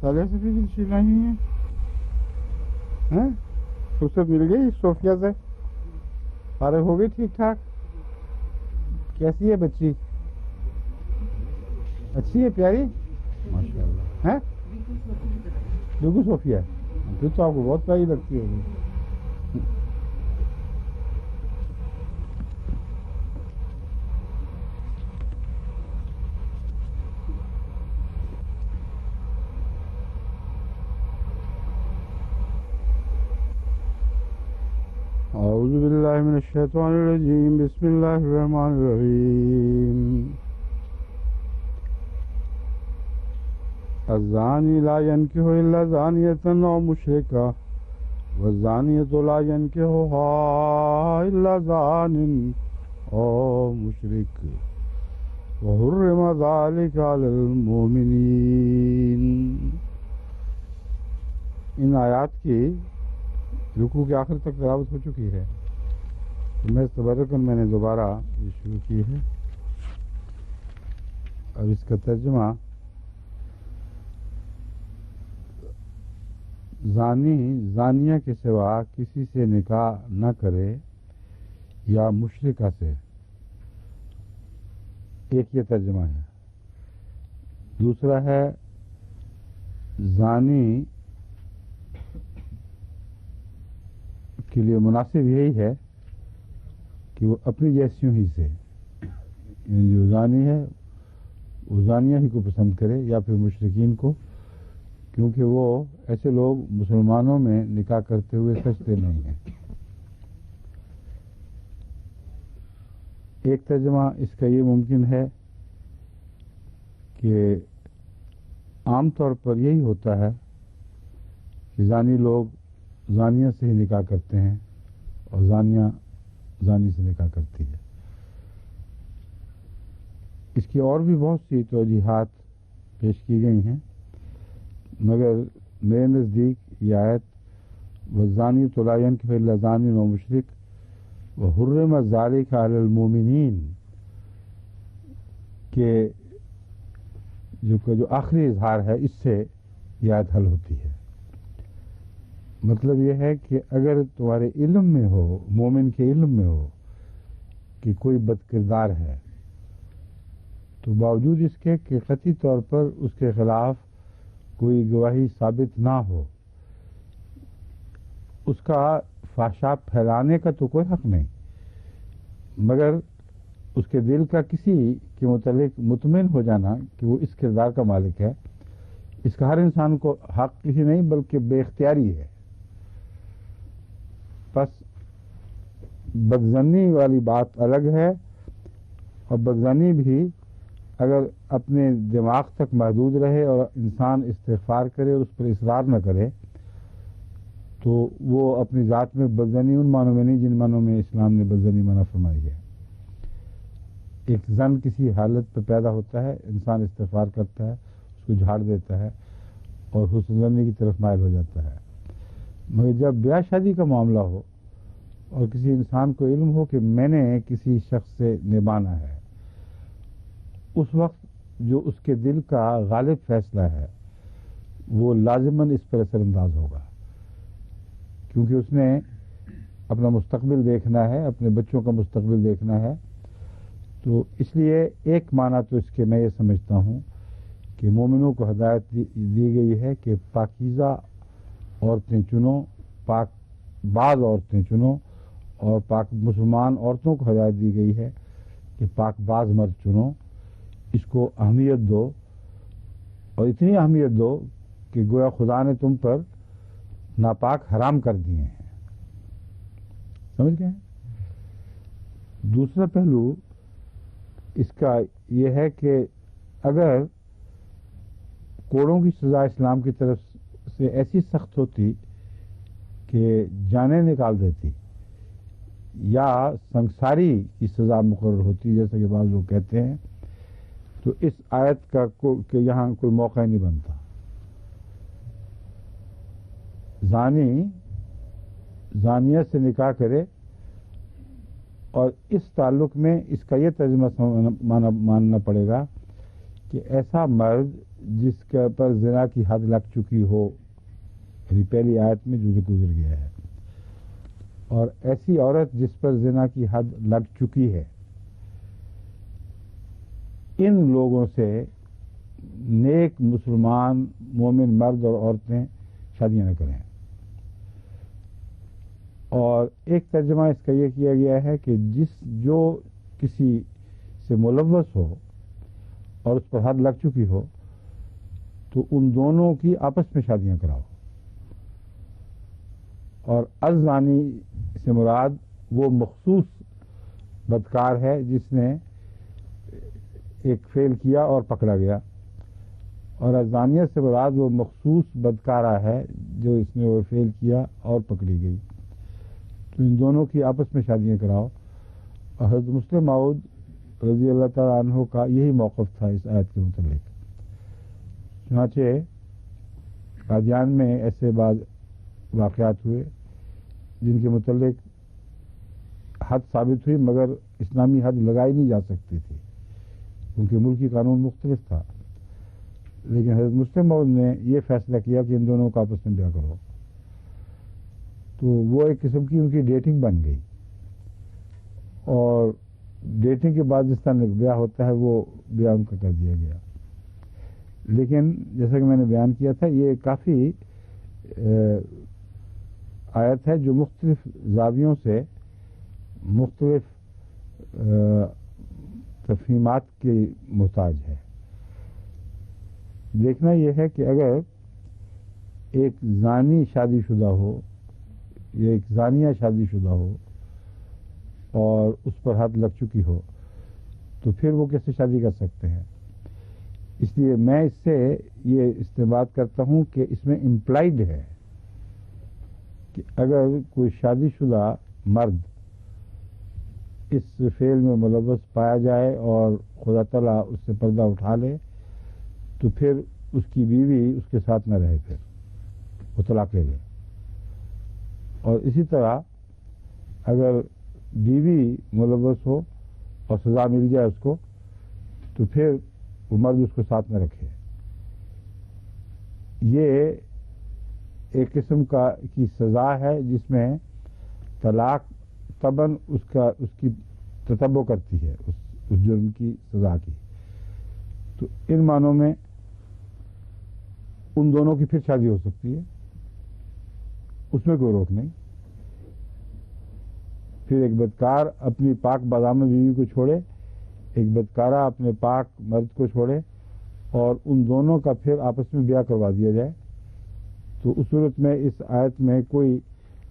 سالے سے بھی سلائی ہوئی ہیں فرصت مل گئی صوفیہ سے فارغ ہو گئی ٹھیک ٹھاک کیسی ہے بچی اچھی ہے پیاری ماشاء اللہ ہیں بالکل صوفیہ پھر تو آپ کو بہت پیاری لگتی ہوگی اعوذ باللہ من الشیطان الرجیم بسم اللہ الرحمن الرحیم الزانی لا ينكح الا زانیۃ او مشرکہ والزانیۃ لا ينكحها الا زان او مشرک وحرم ذلك علی المؤمنین۔ ان آیات کی رکوع کے آخر تک تلاوت ہو چکی ہے تو میں تبرکن میں نے دوبارہ یہ شروع کی ہے۔ اب اس کا ترجمہ زانی زانیہ کے سوا کسی سے نکاح نہ کرے یا مشرکہ سے، ایک یہ ترجمہ ہے۔ دوسرا ہے زانی کے لیے مناسب یہی ہے کہ وہ اپنی جیسیوں ہی سے، یعنی جو زانی ہے وہ زانیہ ہی کو پسند کرے یا پھر مشرکین کو، کیونکہ وہ ایسے لوگ مسلمانوں میں نکاح کرتے ہوئے سچتے نہیں ہیں۔ ایک ترجمہ اس کا یہ ممکن ہے کہ عام طور پر یہی ہوتا ہے کہ زانی لوگ زانیہ سے ہی نکاح کرتے ہیں اور زانیہ زانی سے نکاح کرتی ہے۔ اس کی اور بھی بہت سی توجیحات پیش کی گئی ہیں، مگر میرے نزدیک یہ آیت والزانیۃ لا ينكح الا زان او مشرک وحرم ذلك علی المؤمنین کے جو آخری اظہار ہے اس سے یہ آیت حل ہوتی ہے۔ مطلب یہ ہے کہ اگر تمہارے علم میں ہو، مومن کے علم میں ہو کہ کوئی بد کردار ہے، تو باوجود اس کے کہ قطعی طور پر اس کے خلاف کوئی گواہی ثابت نہ ہو، اس کا فحشا پھیلانے کا تو کوئی حق نہیں، مگر اس کے دل کا کسی کے متعلق مطمئن ہو جانا کہ وہ اس کردار کا مالک ہے، اس کا ہر انسان کو حق کسی نہیں بلکہ بے اختیاری ہے۔ بس بدظنی والی بات الگ ہے، اور بدظنی بھی اگر اپنے دماغ تک محدود رہے اور انسان استغفار کرے اور اس پر اصرار نہ کرے تو وہ اپنی ذات میں بدظنی ان معنوں میں نہیں جن معنوں میں اسلام نے بدظنی منع فرمائی ہے۔ ایک زن کسی حالت پہ پیدا ہوتا ہے، انسان استغفار کرتا ہے، اس کو جھاڑ دیتا ہے اور حسن ظنی کی طرف مائل ہو جاتا ہے۔ مگر جب بیاہ شادی کا معاملہ ہو اور کسی انسان کو علم ہو کہ میں نے کسی شخص سے نبھانا ہے، اس وقت جو اس کے دل کا غالب فیصلہ ہے وہ لازماً اس پر اثر انداز ہوگا، کیونکہ اس نے اپنا مستقبل دیکھنا ہے، اپنے بچوں کا مستقبل دیکھنا ہے۔ تو اس لیے ایک معنی تو اس کے میں یہ سمجھتا ہوں کہ مومنوں کو ہدایت دی گئی ہے کہ پاکیزہ عورتیں چنو، پاک باز عورتیں چنو، اور پاک مسلمان عورتوں کو ہدایت دی گئی ہے کہ پاک باز مرد چنو، اس کو اہمیت دو، اور اتنی اہمیت دو کہ گویا خدا نے تم پر ناپاک حرام کر دیے ہیں۔ سمجھ گئے؟ دوسرا پہلو اس کا یہ ہے کہ اگر کوڑوں کی سزا اسلام کی طرف سے ایسی سخت ہوتی کہ جانیں نکال دیتی یا سنگساری کی سزا مقرر ہوتی جیسا کہ بعض لوگ کہتے ہیں، تو اس آیت کا کہ یہاں کوئی موقع نہیں بنتا۔ زانی زانیہ سے نکاح کرے، اور اس تعلق میں اس کا یہ ترجمہ ماننا پڑے گا کہ ایسا مرد جس کے پر زنا کی حد لگ چکی ہو، یعنی پہلی آیت میں جو گزر گیا ہے، اور ایسی عورت جس پر زنا کی حد لگ چکی ہے، ان لوگوں سے نیک مسلمان مومن مرد اور عورتیں شادیاں نہ کریں۔ اور ایک ترجمہ اس کا یہ کیا گیا ہے کہ جو کسی سے ملوث ہو اور اس پر حد لگ چکی ہو تو ان دونوں کی آپس میں شادیاں کراؤ۔ اور الزانی سے مراد وہ مخصوص بدکار ہے جس نے ایک فعل کیا اور پکڑا گیا، اور الزانیہ سے مراد وہ مخصوص بدکارہ ہے جو اس نے وہ فعل کیا اور پکڑی گئی۔ تو ان دونوں کی آپس میں شادیاں کراؤ۔ اور حضرت مسلم موعود رضی اللہ تعالیٰ عنہ کا یہی موقف تھا اس آیت کے متعلق۔ چنانچہ قادیان میں ایسے بعض واقعات ہوئے جن کے متعلق حد ثابت ہوئی، مگر اسلامی حد لگائی نہیں جا سکتی تھی کیونکہ ملکی قانون مختلف تھا، لیکن حضرت مسلم موعود نے یہ فیصلہ کیا کہ ان دونوں کا آپس میں بیاہ کرو، تو وہ ایک قسم کی ان کی ڈیٹنگ بن گئی، اور ڈیٹنگ کے بعد جس طرح بیاہ ہوتا ہے وہ بیاہ ان کا کر دیا گیا۔ لیکن جیسا کہ میں نے بیان کیا تھا، یہ کافی آیت ہے جو مختلف زاویوں سے مختلف تفہیمات کی محتاج ہے۔ دیکھنا یہ ہے کہ اگر ایک زانی شادی شدہ ہو یا ایک زانیہ شادی شدہ ہو اور اس پر حد لگ چکی ہو تو پھر وہ کیسے شادی کر سکتے ہیں؟ اس لیے میں اس سے یہ استنباط کرتا ہوں کہ اس میں امپلائڈ ہے کہ اگر کوئی شادی شدہ مرد اس فعل میں ملوث پایا جائے اور خدا تعالیٰ اس سے پردہ اٹھا لے تو پھر اس کی بیوی اس کے ساتھ نہ رہے، پھر وہ طلاق لے لے۔ اور اسی طرح اگر بیوی ملوث ہو اور سزا مل جائے اس کو تو پھر وہ مرد اس کو ساتھ نہ رکھے۔ یہ ایک قسم کی سزا ہے جس میں طلاق طبعاً اس کی تتبع کرتی ہے اس جرم کی سزا کی۔ تو ان معنوں میں ان دونوں کی پھر شادی ہو سکتی ہے، اس میں کوئی روک نہیں۔ پھر ایک بدکار اپنی پاک بادام بیوی کو چھوڑے، ایک بدکارہ اپنے پاک مرد کو چھوڑے، اور ان دونوں کا پھر آپس میں بیاہ کروا دیا جائے، تو اس صورت میں اس آیت میں کوئی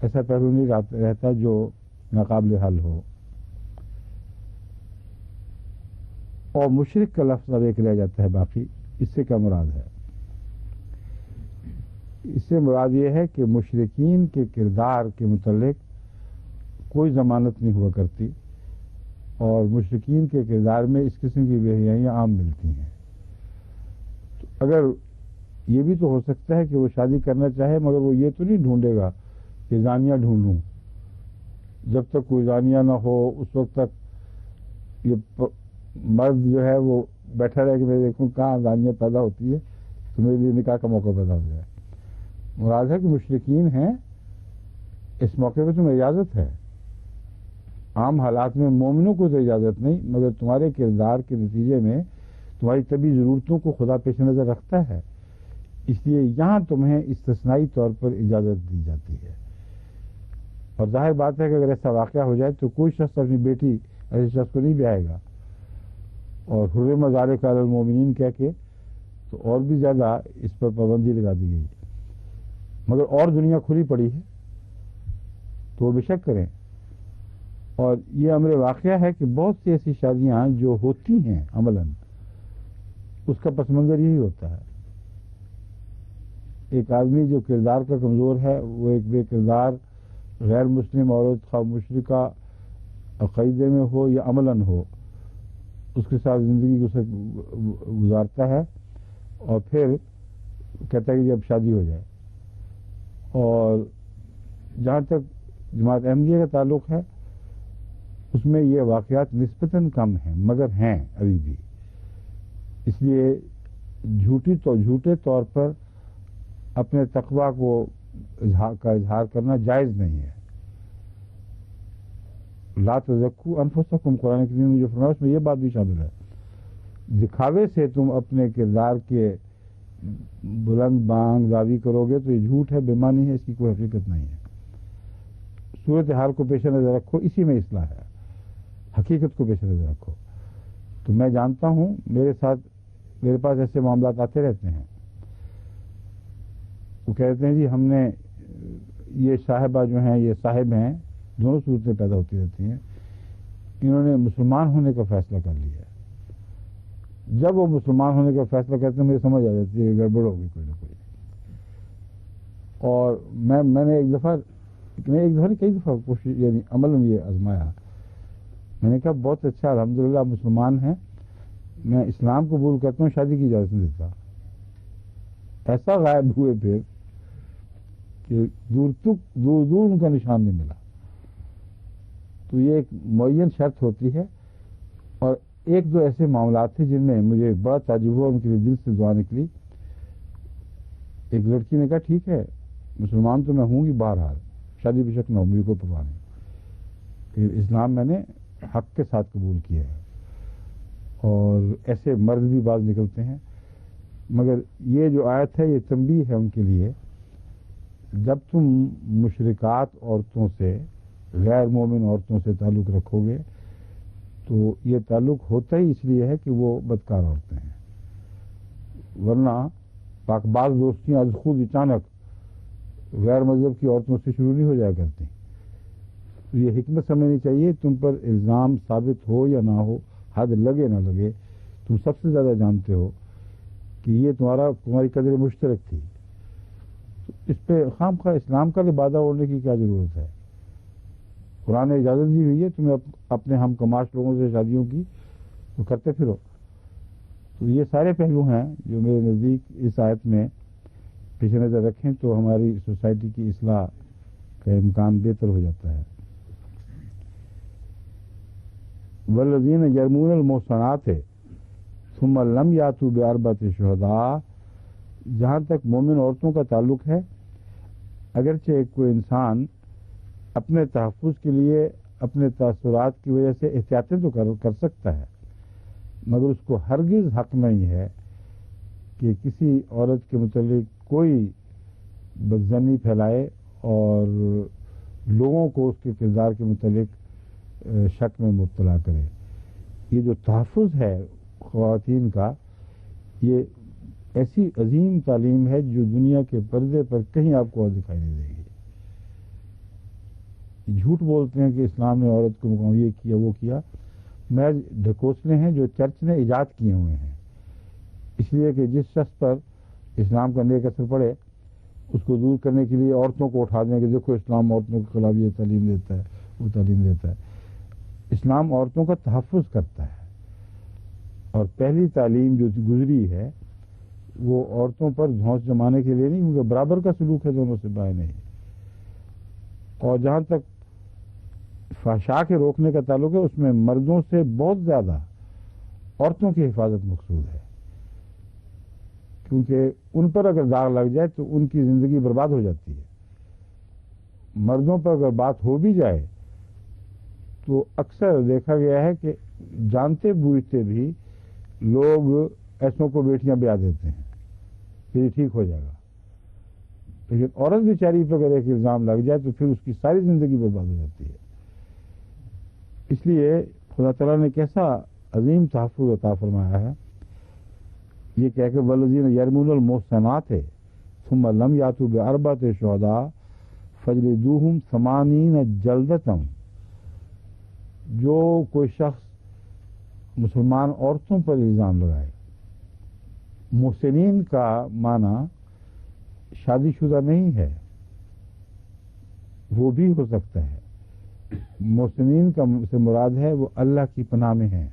ایسا پہلو نہیں رہتا جو ناقابل حل ہو۔ اور مشرک کا لفظ اب ایک رہ جاتا ہے باقی، اس سے کیا مراد ہے؟ اس سے مراد یہ ہے کہ مشرکین کے کردار کے متعلق کوئی ضمانت نہیں ہوا کرتی، اور مشرکین کے کردار میں اس قسم کی بے حیائیاں عام ملتی ہیں۔ تو اگر یہ بھی تو ہو سکتا ہے کہ وہ شادی کرنا چاہے مگر وہ یہ تو نہیں ڈھونڈے گا کہ زانیہ ڈھونڈوں، جب تک کوئی زانیہ نہ ہو اس وقت تک یہ مرد جو ہے وہ بیٹھا رہے کہ میں دیکھوں کہاں زانیہ پیدا ہوتی ہے تو میرے لیے نکاح کا موقع پیدا ہو جائے۔ مراد ہے کہ مشرکین ہیں، اس موقع پہ تمہیں اجازت ہے، عام حالات میں مومنوں کو تو اجازت نہیں، مگر تمہارے کردار کے نتیجے میں تمہاری طبی ضرورتوں کو خدا پیش نظر رکھتا ہے، اس لیے یہاں تمہیں استثنائی طور پر اجازت دی جاتی ہے۔ اور ظاہر بات ہے کہ اگر ایسا واقعہ ہو جائے تو کوئی شخص اپنی بیٹی ایسے شخص کو نہیں بیائے گا، اور حرم ذالک علی المومنین کہہ کے تو اور بھی زیادہ اس پر پابندی لگا دی گئی، مگر اور دنیا کھلی پڑی ہے تو وہ بے شک کریں۔ اور یہ امر واقعہ ہے کہ بہت سی ایسی شادیاں جو ہوتی ہیں عملاً اس کا پس منظر یہی ہوتا ہے، ایک آدمی جو کردار کا کمزور ہے وہ ایک بے کردار غیر مسلم عورت خواہ مشرکہ عقیدے میں ہو یا عملاً ہو اس کے ساتھ زندگی گزارتا ہے، اور پھر کہتا ہے کہ اب شادی ہو جائے۔ اور جہاں تک جماعت احمدیہ کا تعلق ہے اس میں یہ واقعات نسبتاً کم ہیں، مگر ہیں ابھی بھی، اس لیے جھوٹے طور پر اپنے تقوی کا اظہار کرنا جائز نہیں ہے. لا تزکو انفسکم، قرآن کریم نے جو فرمایا اس میں یہ بات بھی شامل ہے. دکھاوے سے تم اپنے کردار کے بلند بانگ دعوی کرو گے تو یہ جھوٹ ہے، بے معنی ہے، اس کی کوئی حقیقت نہیں ہے. صورتحال کو پیش نظر رکھو، اسی میں اصلاح ہے. حقیقت کو پیش نظر رکھو. تو میں جانتا ہوں میرے پاس ایسے معاملات آتے رہتے ہیں. وہ کہتے ہیں جی ہم نے یہ صاحبہ جو ہیں، یہ صاحب ہیں، دونوں صورتیں پیدا ہوتی رہتی ہیں، انہوں نے مسلمان ہونے کا فیصلہ کر لیا ہے. جب وہ مسلمان ہونے کا فیصلہ کرتے ہیں مجھے سمجھ آ جاتی ہے کہ گڑبڑ ہوگی کوئی نہ کوئی. اور میں نے ایک دفعہ نہیں کئی دفعہ کوشش یعنی عمل یہ آزمایا. میں نے کہا بہت اچھا، الحمدللہ آپ مسلمان ہیں، میں اسلام قبول کرتا ہوں، شادی کی اجازت نہیں دیتا. ایسا غائب ہوئے پھر کہ دور ان کا نشان نہیں ملا. تو یہ ایک معین شرط ہوتی ہے. اور ایک دو ایسے معاملات تھے جن میں مجھے بڑا تعجب ہوا، ان کے لیے دل سے دعا نکلی. ایک لڑکی نے کہا ٹھیک ہے مسلمان تو میں ہوں گی، بہرحال شادی بے شک نہ ہو، مجھے کوئی پرواہ نہیں، کہ اسلام میں نے حق کے ساتھ قبول کیا ہے. اور ایسے مرد بھی بعض نکلتے ہیں. مگر یہ جو آیت ہے یہ تنبیہ ہے ان کے لیے، جب تم مشرکات عورتوں سے، غیر مومن عورتوں سے تعلق رکھو گے تو یہ تعلق ہوتا ہی اس لیے ہے کہ وہ بدکار عورتیں ہیں. ورنہ پاک باز دوستیاں از خود اچانک غیر مذہب کی عورتوں سے شروع نہیں ہو جایا کرتی. تو یہ حکمت سمجھنی چاہیے. تم پر الزام ثابت ہو یا نہ ہو، حد لگے نہ لگے، تم سب سے زیادہ جانتے ہو کہ یہ تمہاری قدر مشترک تھی. تو اس پہ خام خواہ اسلام کا لبادہ اوڑھنے کی کیا ضرورت ہے؟ قرآن نے اجازت دی ہوئی ہے تمہیں اپنے ہم کماش لوگوں سے شادیوں کی، تو کرتے پھرو. تو یہ سارے پہلو ہیں جو میرے نزدیک اس آیت میں پیش نظر رکھیں تو ہماری سوسائٹی کی اصلاح کا امکان بہتر ہو جاتا ہے. والذین یرمون المحصنات ثم لم یاتوا باربعۃ شہداء، جہاں تک مومن عورتوں کا تعلق ہے، اگرچہ کوئی انسان اپنے تحفظ کے لیے اپنے تاثرات کی وجہ سے احتیاطیں تو کر سکتا ہے، مگر اس کو ہرگز حق نہیں ہے کہ کسی عورت کے متعلق کوئی بدظنی پھیلائے اور لوگوں کو اس کے کردار کے متعلق شک میں مبتلا کرے. یہ جو تحفظ ہے خواتین کا، یہ ایسی عظیم تعلیم ہے جو دنیا کے پردے پر کہیں آپ کو اور دکھائی نہیں دے گی. جھوٹ بولتے ہیں کہ اسلام نے عورت کو مقام یہ کیا وہ کیا، محض ڈھکوسلے ہیں جو چرچ نے ایجاد کیے ہوئے ہیں، اس لیے کہ جس شخص پر اسلام کا نیک اثر پڑے اس کو دور کرنے کے لیے عورتوں کو اٹھا دیں کہ دیکھو اسلام عورتوں کے خلاف یہ تعلیم دیتا ہے، وہ تعلیم دیتا ہے. اسلام عورتوں کا تحفظ کرتا ہے، اور پہلی تعلیم جو گزری ہے وہ عورتوں پر دھونس جمانے کے لیے نہیں، کیونکہ برابر کا سلوک ہے دونوں سے بائیں نہیں. اور جہاں تک فحشاء کے روکنے کا تعلق ہے اس میں مردوں سے بہت زیادہ عورتوں کی حفاظت مقصود ہے، کیونکہ ان پر اگر داغ لگ جائے تو ان کی زندگی برباد ہو جاتی ہے. مردوں پر اگر بات ہو بھی جائے تو اکثر دیکھا گیا ہے کہ جانتے بوجھتے بھی لوگ ایسوں کو بیٹیاں بیاہ دیتے ہیں کہ یہ ٹھیک ہو جائے گا. لیکن عورت بیچاری پر اگر ایک الزام لگ جائے تو پھر اس کی ساری زندگی برباد ہو جاتی ہے. اس لیے خدا تعالیٰ نے کیسا عظیم تحفظ عطا فرمایا ہے. یہ کہہ کہ والذین یرمون المحصنات ثم لم یاتوا باربعۃ شہداء فجلدوہم 80 جلدۃ. جو کوئی شخص مسلمان عورتوں پر الزام لگائے، محسنین کا معنی شادی شدہ نہیں ہے، وہ بھی ہو سکتا ہے. محسنین سے مراد ہے وہ اللہ کی پناہ میں ہیں.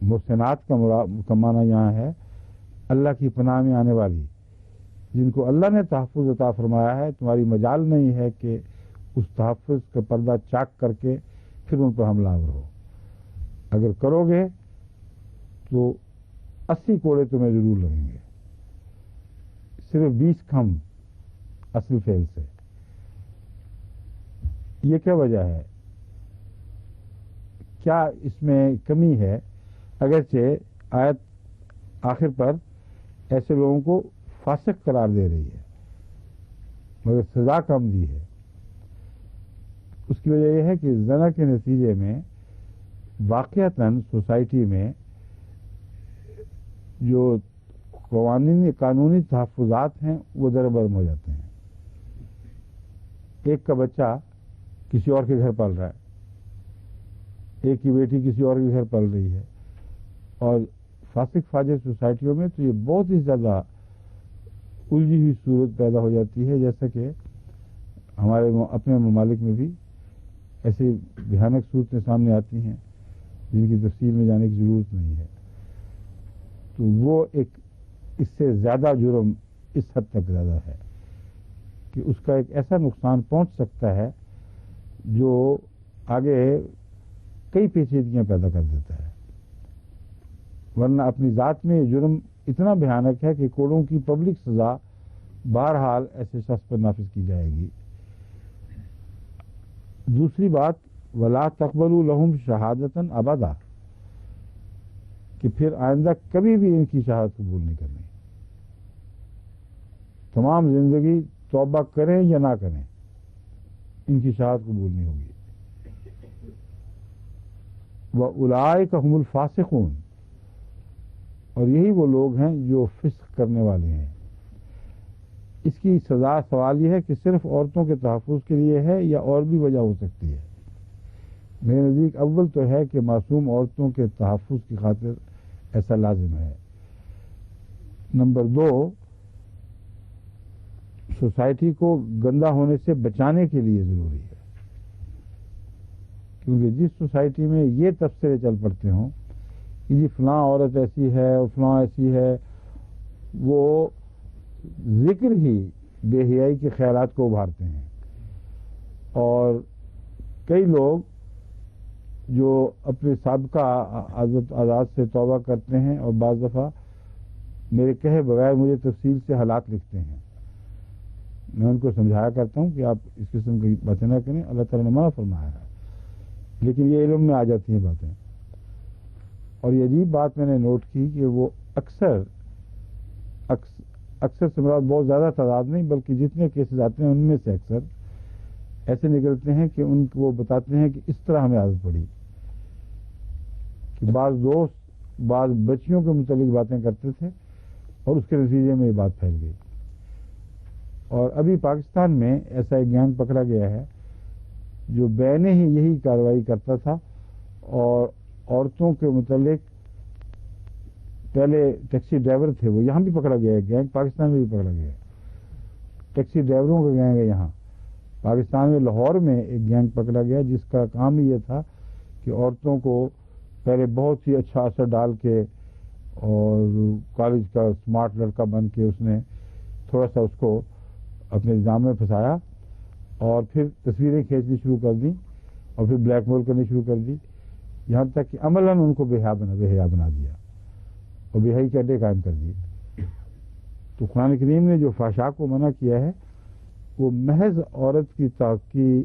محسنات کا معنی یہاں ہے اللہ کی پناہ میں آنے والی، جن کو اللہ نے تحفظ عطا فرمایا ہے. تمہاری مجال نہیں ہے کہ اس تحفظ کا پردہ چاک کر کے پھر ان پر حملہ آور ہو. اگر کرو گے تو 80 کوڑے تمہیں ضرور لگیں گے، صرف 20 کم اصل فعل سے۔ یہ کیا وجہ ہے؟ کیا اس میں کمی ہے؟ اگرچہ آیت آخر پر ایسے لوگوں کو فاسق قرار دے رہی ہے مگر سزا کم دی ہے۔ اس کی وجہ یہ ہے کہ زنا کے نتیجے میں واقعتاً سوسائٹی میں جو قانونی تحفظات ہیں وہ دربرم ہو جاتے ہیں۔ ایک کا بچہ کسی اور کے گھر پل رہا ہے، ایک کی بیٹی کسی اور کے گھر پل رہی ہے، اور فاسق فاجر سوسائٹیوں میں تو یہ بہت ہی زیادہ الجھی ہوئی صورت پیدا ہو جاتی ہے، جیسا کہ ہمارے اپنے ممالک میں بھی ایسی بھیانک صورتیں سامنے آتی ہیں جن کی تفصیل میں جانے کی ضرورت نہیں ہے۔ تو وہ ایک اس سے زیادہ جرم اس حد تک زیادہ ہے کہ اس کا ایک ایسا نقصان پہنچ سکتا ہے جو آگے کئی پیچیدگیاں پیدا کر دیتا ہے، ورنہ اپنی ذات میں یہ جرم اتنا بھیانک ہے کہ کوڑوں کی پبلک سزا بہرحال ایسے شخص پر نافذ کی جائے گی۔ دوسری بات، وَلَا تَقْبَلُوا لَهُمْ شَهَادَةً أَبَدًا، کہ پھر آئندہ کبھی بھی ان کی شہادت قبول نہیں کرنی، تمام زندگی توبہ کریں یا نہ کریں ان کی شہادت قبول نہیں ہوگی۔ وَأُولَٰئِكَ هُمُ الْفَاسِقُونَ، اور یہی وہ لوگ ہیں جو فسق کرنے والے ہیں۔ اس کی سزا، سوال یہ ہے کہ صرف عورتوں کے تحفظ کے لیے ہے یا اور بھی وجہ ہو سکتی ہے؟ میرے نزدیک اول تو ہے کہ معصوم عورتوں کے تحفظ کی خاطر ایسا لازم ہے۔ نمبر 2، سوسائٹی کو گندا ہونے سے بچانے کے لیے ضروری ہے، کیونکہ جس سوسائٹی میں یہ تبصرے چل پڑتے ہوں کہ جی فلاں عورت ایسی ہے اور فلاں ایسی ہے، وہ ذکر ہی بے حیائی کے خیالات کو ابھارتے ہیں، اور کئی لوگ جو اپنے سابقہ عادات سے توبہ کرتے ہیں اور بعض دفعہ میرے کہے بغیر مجھے تفصیل سے حالات لکھتے ہیں، میں ان کو سمجھایا کرتا ہوں کہ آپ اس قسم کی باتیں نہ کریں، اللہ تعالیٰ نے منع فرمایا ہے، لیکن یہ علم میں آ جاتی ہیں باتیں۔ اور یہ عجیب بات میں نے نوٹ کی کہ وہ اکثر سے مراد بہت زیادہ تعداد نہیں بلکہ جتنے کیسز آتے ہیں ان میں سے اکثر ایسے نکلتے ہیں کہ وہ بتاتے ہیں کہ اس طرح ہمیں عادت پڑی کہ بعض دوست بعض بچیوں کے متعلق باتیں کرتے تھے اور اس کے نتیجے میں یہ بات پھیل گئی۔ اور ابھی پاکستان میں ایسا ایک گینگ پکڑا گیا ہے جو بینے ہی یہی کارروائی کرتا تھا، اور عورتوں کے متعلق پہلے ٹیکسی ڈرائیور تھے، وہ یہاں بھی پکڑا گیا ہے، گینگ پاکستان میں بھی پکڑا گیا ہے، ٹیکسی ڈرائیوروں کا گینگ ہے یہاں پاکستان میں۔ لاہور میں ایک گینگ پکڑا گیا جس کا کام ہی یہ تھا کہ عورتوں کو پہلے بہت ہی اچھا اثر ڈال کے اور کالج کا اسمارٹ لڑکا بن کے اس نے تھوڑا سا اس کو اپنے الزام میں پھنسایا اور پھر تصویریں کھینچنی شروع کر دیں اور پھر بلیک میل کرنی شروع کر دی، یہاں تک کہ عملاً ان کو بے حیا بنا دیا اور بے حیائی کے اڈے قائم کر دیے۔ تو قرآن کریم نے جو فحشاء کو منع کیا ہے وہ محض عورت کی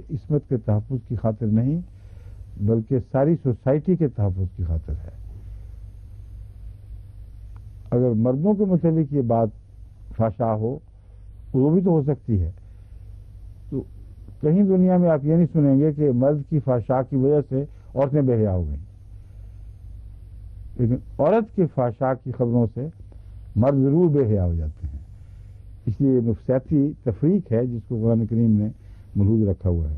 عصمت کے تحفظ کی خاطر نہیں بلکہ ساری سوسائٹی کے تحفظ کی خاطر ہے۔ اگر مردوں کے متعلق یہ بات فحشاء ہو وہ بھی تو ہو سکتی ہے، تو کہیں دنیا میں آپ یہ نہیں سنیں گے کہ مرد کی فحشاء کی وجہ سے عورتیں بے حیا ہو گئیں، لیکن عورت کے فحشاء کی خبروں سے مرد ضرور بے حیا ہو جاتے ہیں۔ اس لیے نفسیاتی تفریق ہے جس کو قرآن کریم نے ملحوظ رکھا ہوا ہے۔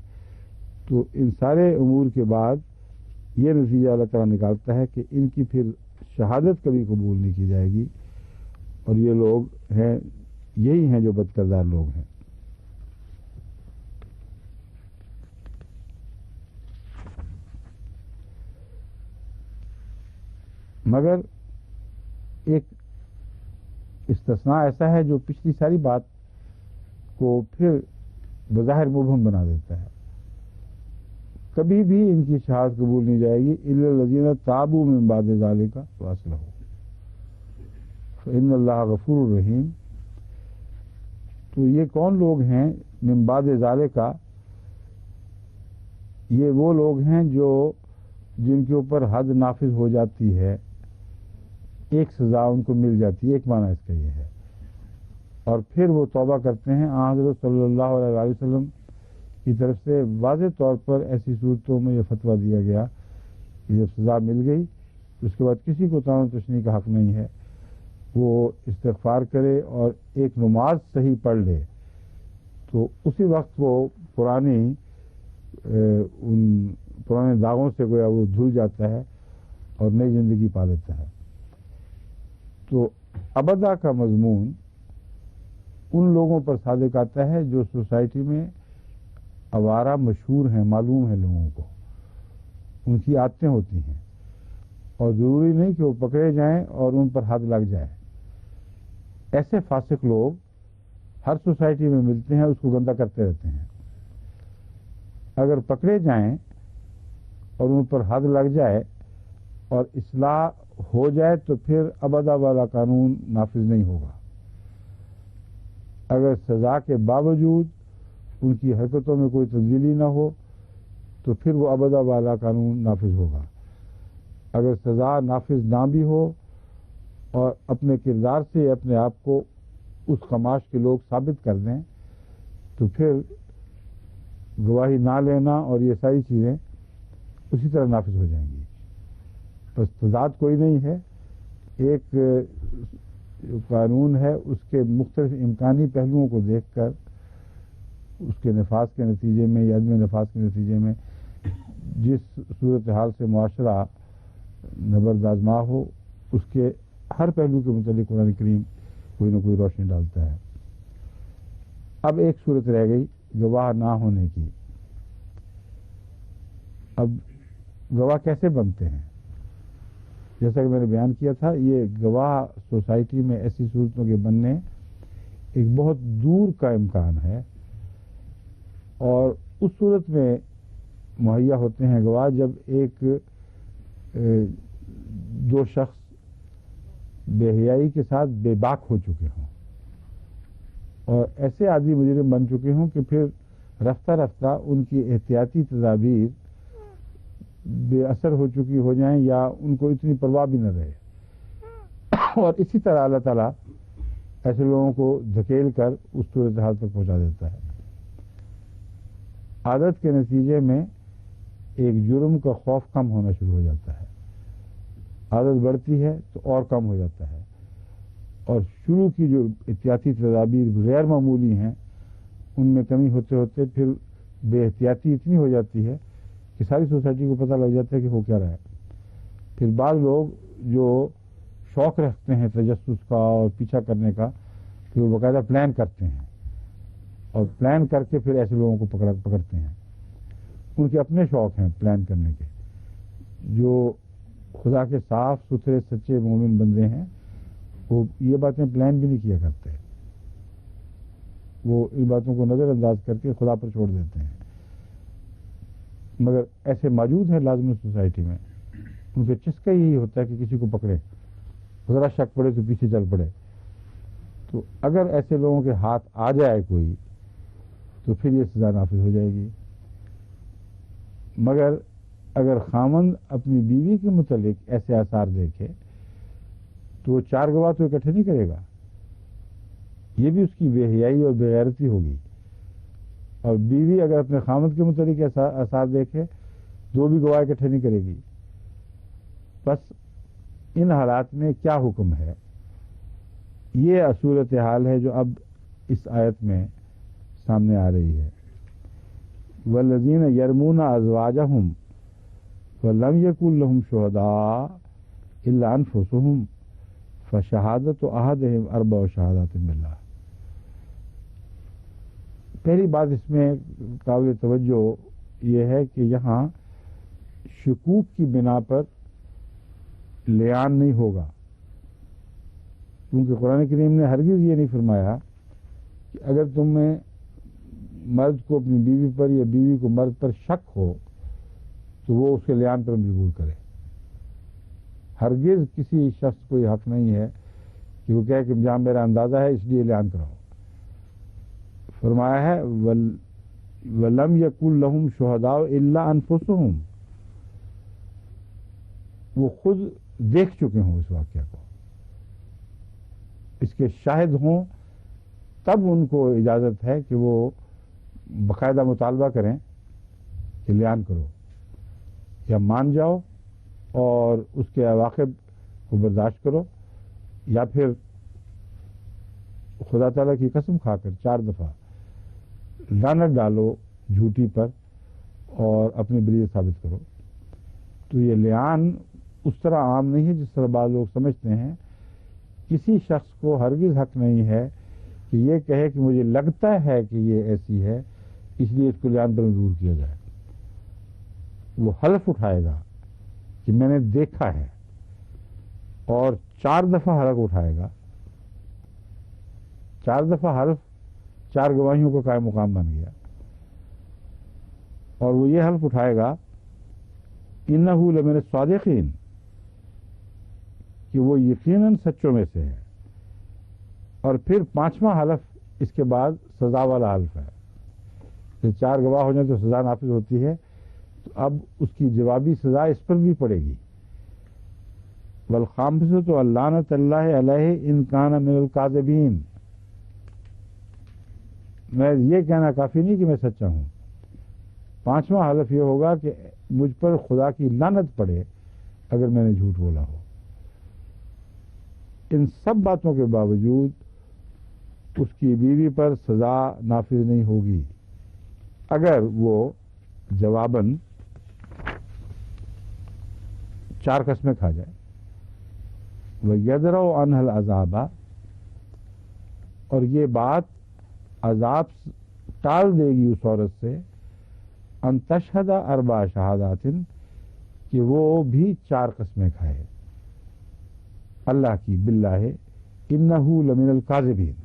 تو ان سارے امور کے بعد یہ نتیجہ اللہ تعالیٰ نکالتا ہے کہ ان کی پھر شہادت کبھی قبول نہیں کی جائے گی، اور یہ لوگ ہیں، یہی ہیں جو بد کردار لوگ ہیں۔ مگر ایک استثناء ایسا ہے جو پچھلی ساری بات کو پھر بظاہر مبہم بنا دیتا ہے۔ کبھی بھی ان کی شہادت قبول نہیں جائے گی الا الذین تابوا من بعد ذلک واصلحوا، فإن اللہ غفور الرحیم. تو یہ کون لوگ ہیں من بعد ذالکا؟ یہ وہ لوگ ہیں جو جن کے اوپر حد نافذ ہو جاتی ہے، ایک سزا ان کو مل جاتی ہے، ایک معنی اس کا یہ ہے، اور پھر وہ توبہ کرتے ہیں. حضرت صلی اللہ علیہ وآلہ وسلم کی طرف سے واضح طور پر ایسی صورتوں میں یہ فتویٰ دیا گیا کہ جب سزا مل گئی اس کے بعد کسی کو تعاون تشنیع کا حق نہیں ہے، وہ استغفار کرے اور ایک نماز صحیح پڑھ لے تو اسی وقت وہ ان پرانے داغوں سے گویا وہ دھل جاتا ہے اور نئی زندگی پا لیتا ہے. تو ابدا کا مضمون ان لوگوں پر صادق آتا ہے جو سوسائٹی میں آوارہ مشہور ہیں، معلوم ہیں لوگوں کو، ان کی عادتیں ہوتی ہیں، اور ضروری نہیں کہ وہ پکڑے جائیں اور ان پر حد لگ جائے. ایسے فاسق لوگ ہر سوسائٹی میں ملتے ہیں، اس کو گندہ کرتے رہتے ہیں. اگر پکڑے جائیں اور ان پر حد لگ جائے اور اصلاح ہو جائے تو پھر ابدا والا قانون نافذ نہیں ہوگا. اگر سزا کے باوجود ان کی حرکتوں میں کوئی تبدیلی نہ ہو تو پھر وہ ابدا والا قانون نافذ ہوگا. اگر سزا نافذ نہ بھی ہو اور اپنے کردار سے اپنے آپ کو اس خماش کے لوگ ثابت کر دیں تو پھر گواہی نہ لینا اور یہ ساری چیزیں اسی طرح نافذ ہو جائیں گی. بس تضاد کوئی نہیں ہے. ایک قانون ہے، اس کے مختلف امکانی پہلوؤں کو دیکھ کر اس کے نفاذ کے نتیجے میں یا عدم نفاذ کے نتیجے میں جس صورتحال سے معاشرہ نبردآزما ہو، اس کے ہر پہلو کے متعلق قرآن کریم کوئی نہ کوئی روشنی ڈالتا ہے. اب ایک صورت رہ گئی گواہ نہ ہونے کی. اب گواہ کیسے بنتے ہیں؟ جیسا کہ میں نے بیان کیا تھا، یہ گواہ سوسائٹی میں ایسی صورتوں کے بننے ایک بہت دور کا امکان ہے، اور اس صورت میں مہیا ہوتے ہیں گواہ جب ایک دو شخص بے حیائی کے ساتھ بے باک ہو چکے ہوں اور ایسے عادی مجرم بن چکے ہوں کہ پھر رفتہ رفتہ ان کی احتیاطی تدابیر بے اثر ہو چکی ہو جائیں یا ان کو اتنی پرواہ بھی نہ رہے. اور اسی طرح اللہ تعالیٰ ایسے لوگوں کو دھکیل کر اس صورتحال تک پہنچا دیتا ہے. عادت کے نتیجے میں ایک جرم کا خوف کم ہونا شروع ہو جاتا ہے. عادت بڑھتی ہے تو اور کم ہو جاتا ہے، اور شروع کی جو احتیاطی تدابیر غیر معمولی ہیں ان میں کمی ہوتے ہوتے پھر بے احتیاطی اتنی ہو جاتی ہے کہ ساری سوسائٹی کو پتہ لگ جاتا ہے کہ ہو کیا رہا ہے. پھر بعض لوگ جو شوق رکھتے ہیں تجسس کا اور پیچھا کرنے کا، پھر وہ باقاعدہ پلان کرتے ہیں اور پلان کر کے پھر ایسے لوگوں کو پکڑتے ہیں. ان کے اپنے شوق ہیں پلان کرنے کے. جو خدا کے صاف ستھرے سچے مومن بندے ہیں وہ یہ باتیں پلان بھی نہیں کیا کرتے، وہ ان باتوں کو نظر انداز کر کے خدا پر چھوڑ دیتے ہیں. مگر ایسے موجود ہیں لازمی سوسائٹی میں، ان کا چسکا یہی ہوتا ہے کہ کسی کو پکڑے، ذرا شک پڑے تو پیچھے چل پڑے. تو اگر ایسے لوگوں کے ہاتھ آ جائے کوئی تو پھر یہ سزا نافذ ہو جائے گی. مگر اگر خامند اپنی بیوی کے متعلق ایسے آثار دیکھے تو وہ چار گواہ تو اکٹھے نہیں کرے گا، یہ بھی اس کی بے حیائی اور بے غیرتی ہوگی. اور بیوی اگر اپنے خامند کے متعلق ایسا آثار دیکھے تو بھی گواہ اکٹھے نہیں کرے گی. بس ان حالات میں کیا حکم ہے؟ یہ صورت حال ہے جو اب اس آیت میں سامنے آ رہی ہے. والذین یرمون ازواجہم ولم یکن لہم شہداء الا انفسہم فشہادۃ احدہم اربع شہادات باللہ. پہلی بات اس میں قابل توجہ یہ ہے کہ یہاں شکوک کی بنا پر لیان نہیں ہوگا، کیونکہ قرآن کریم نے ہرگز یہ نہیں فرمایا کہ اگر تمہیں مرد کو اپنی بیوی پر یا بیوی کو مرد پر شک ہو تو وہ اس کے لیان پر مجبور کرے. ہرگز کسی شخص کو یہ حق نہیں ہے کہ کہ وہ کہے کہ جہاں میرا اندازہ ہے اس لیے اعلان کراؤ. فرمایا ہے وَلَمْ يَكُنْ لَهُمْ شُهَدَاءُ إِلَّا أَنفُسُهُمْ، وہ خود دیکھ چکے ہوں اس واقعہ کو، اس کے شاہد ہوں، تب ان کو اجازت ہے کہ وہ باقاعدہ مطالبہ کریں کہ لعان کرو، یا مان جاؤ اور اس کے عواقب کو برداشت کرو، یا پھر خدا تعالیٰ کی قسم کھا کر 4 دفعہ لعنت ڈالو جھوٹی پر اور اپنی بریت ثابت کرو. تو یہ لعان اس طرح عام نہیں ہے جس طرح بعض لوگ سمجھتے ہیں. کسی شخص کو ہرگز حق نہیں ہے کہ یہ کہے کہ مجھے لگتا ہے کہ یہ ایسی ہے اس لیے اس کو لعان پر دور کیا جائے. وہ حلف اٹھائے گا کہ میں نے دیکھا ہے، اور 4 دفعہ حلف اٹھائے گا. 4 دفعہ حلف 4 گواہیوں کا قائم مقام بن گیا، اور وہ یہ حلف اٹھائے گا انہ لمن الصادقین، کہ وہ یقیناً سچوں میں سے ہے. اور پھر 5واں حلف اس کے بعد سزا والا حلف ہے. کہ 4 گواہ ہو جائیں تو سزا نافذ ہوتی ہے، تو اب اس کی جوابی سزا اس پر بھی پڑے گی. والخامسۃ اللعنۃ اللہ علیہ ان کان من الکاذبین. میں یہ کہنا کافی نہیں کہ میں سچا ہوں. 5واں حلف یہ ہوگا کہ مجھ پر خدا کی لعنت پڑے اگر میں نے جھوٹ بولا ہو. ان سب باتوں کے باوجود اس کی بیوی پر سزا نافذ نہیں ہوگی اگر وہ جواباً 4 قسمیں کھا جائے. وَيَدْرَوْ عَنْهَا الْعَذَابَ، اور یہ بات عذاب ٹال دے گی اس عورت سے، ان تشہد 4 شہادات، کہ وہ بھی 4 قسمیں کھائے اللہ کی، باللہ انہ لمن الکاذبین،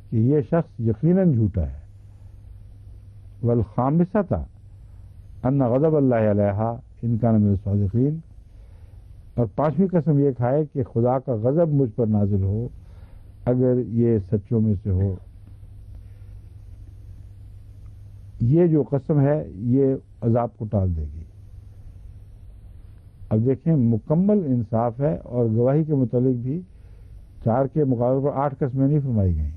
کہ یہ شخص یقیناً جھوٹا ہے. والخامسۃ ان غضب اللہ علیہا ان کان من الصادقین، اور 5ویں قسم یہ کھائے کہ خدا کا غضب مجھ پر نازل ہو اگر یہ سچوں میں سے ہو. یہ جو قسم ہے یہ عذاب کو ٹال دے گی. اب دیکھیں مکمل انصاف ہے، اور گواہی کے متعلق بھی 4 کے مقابلے پر 8 قسمیں نہیں فرمائی گئیں،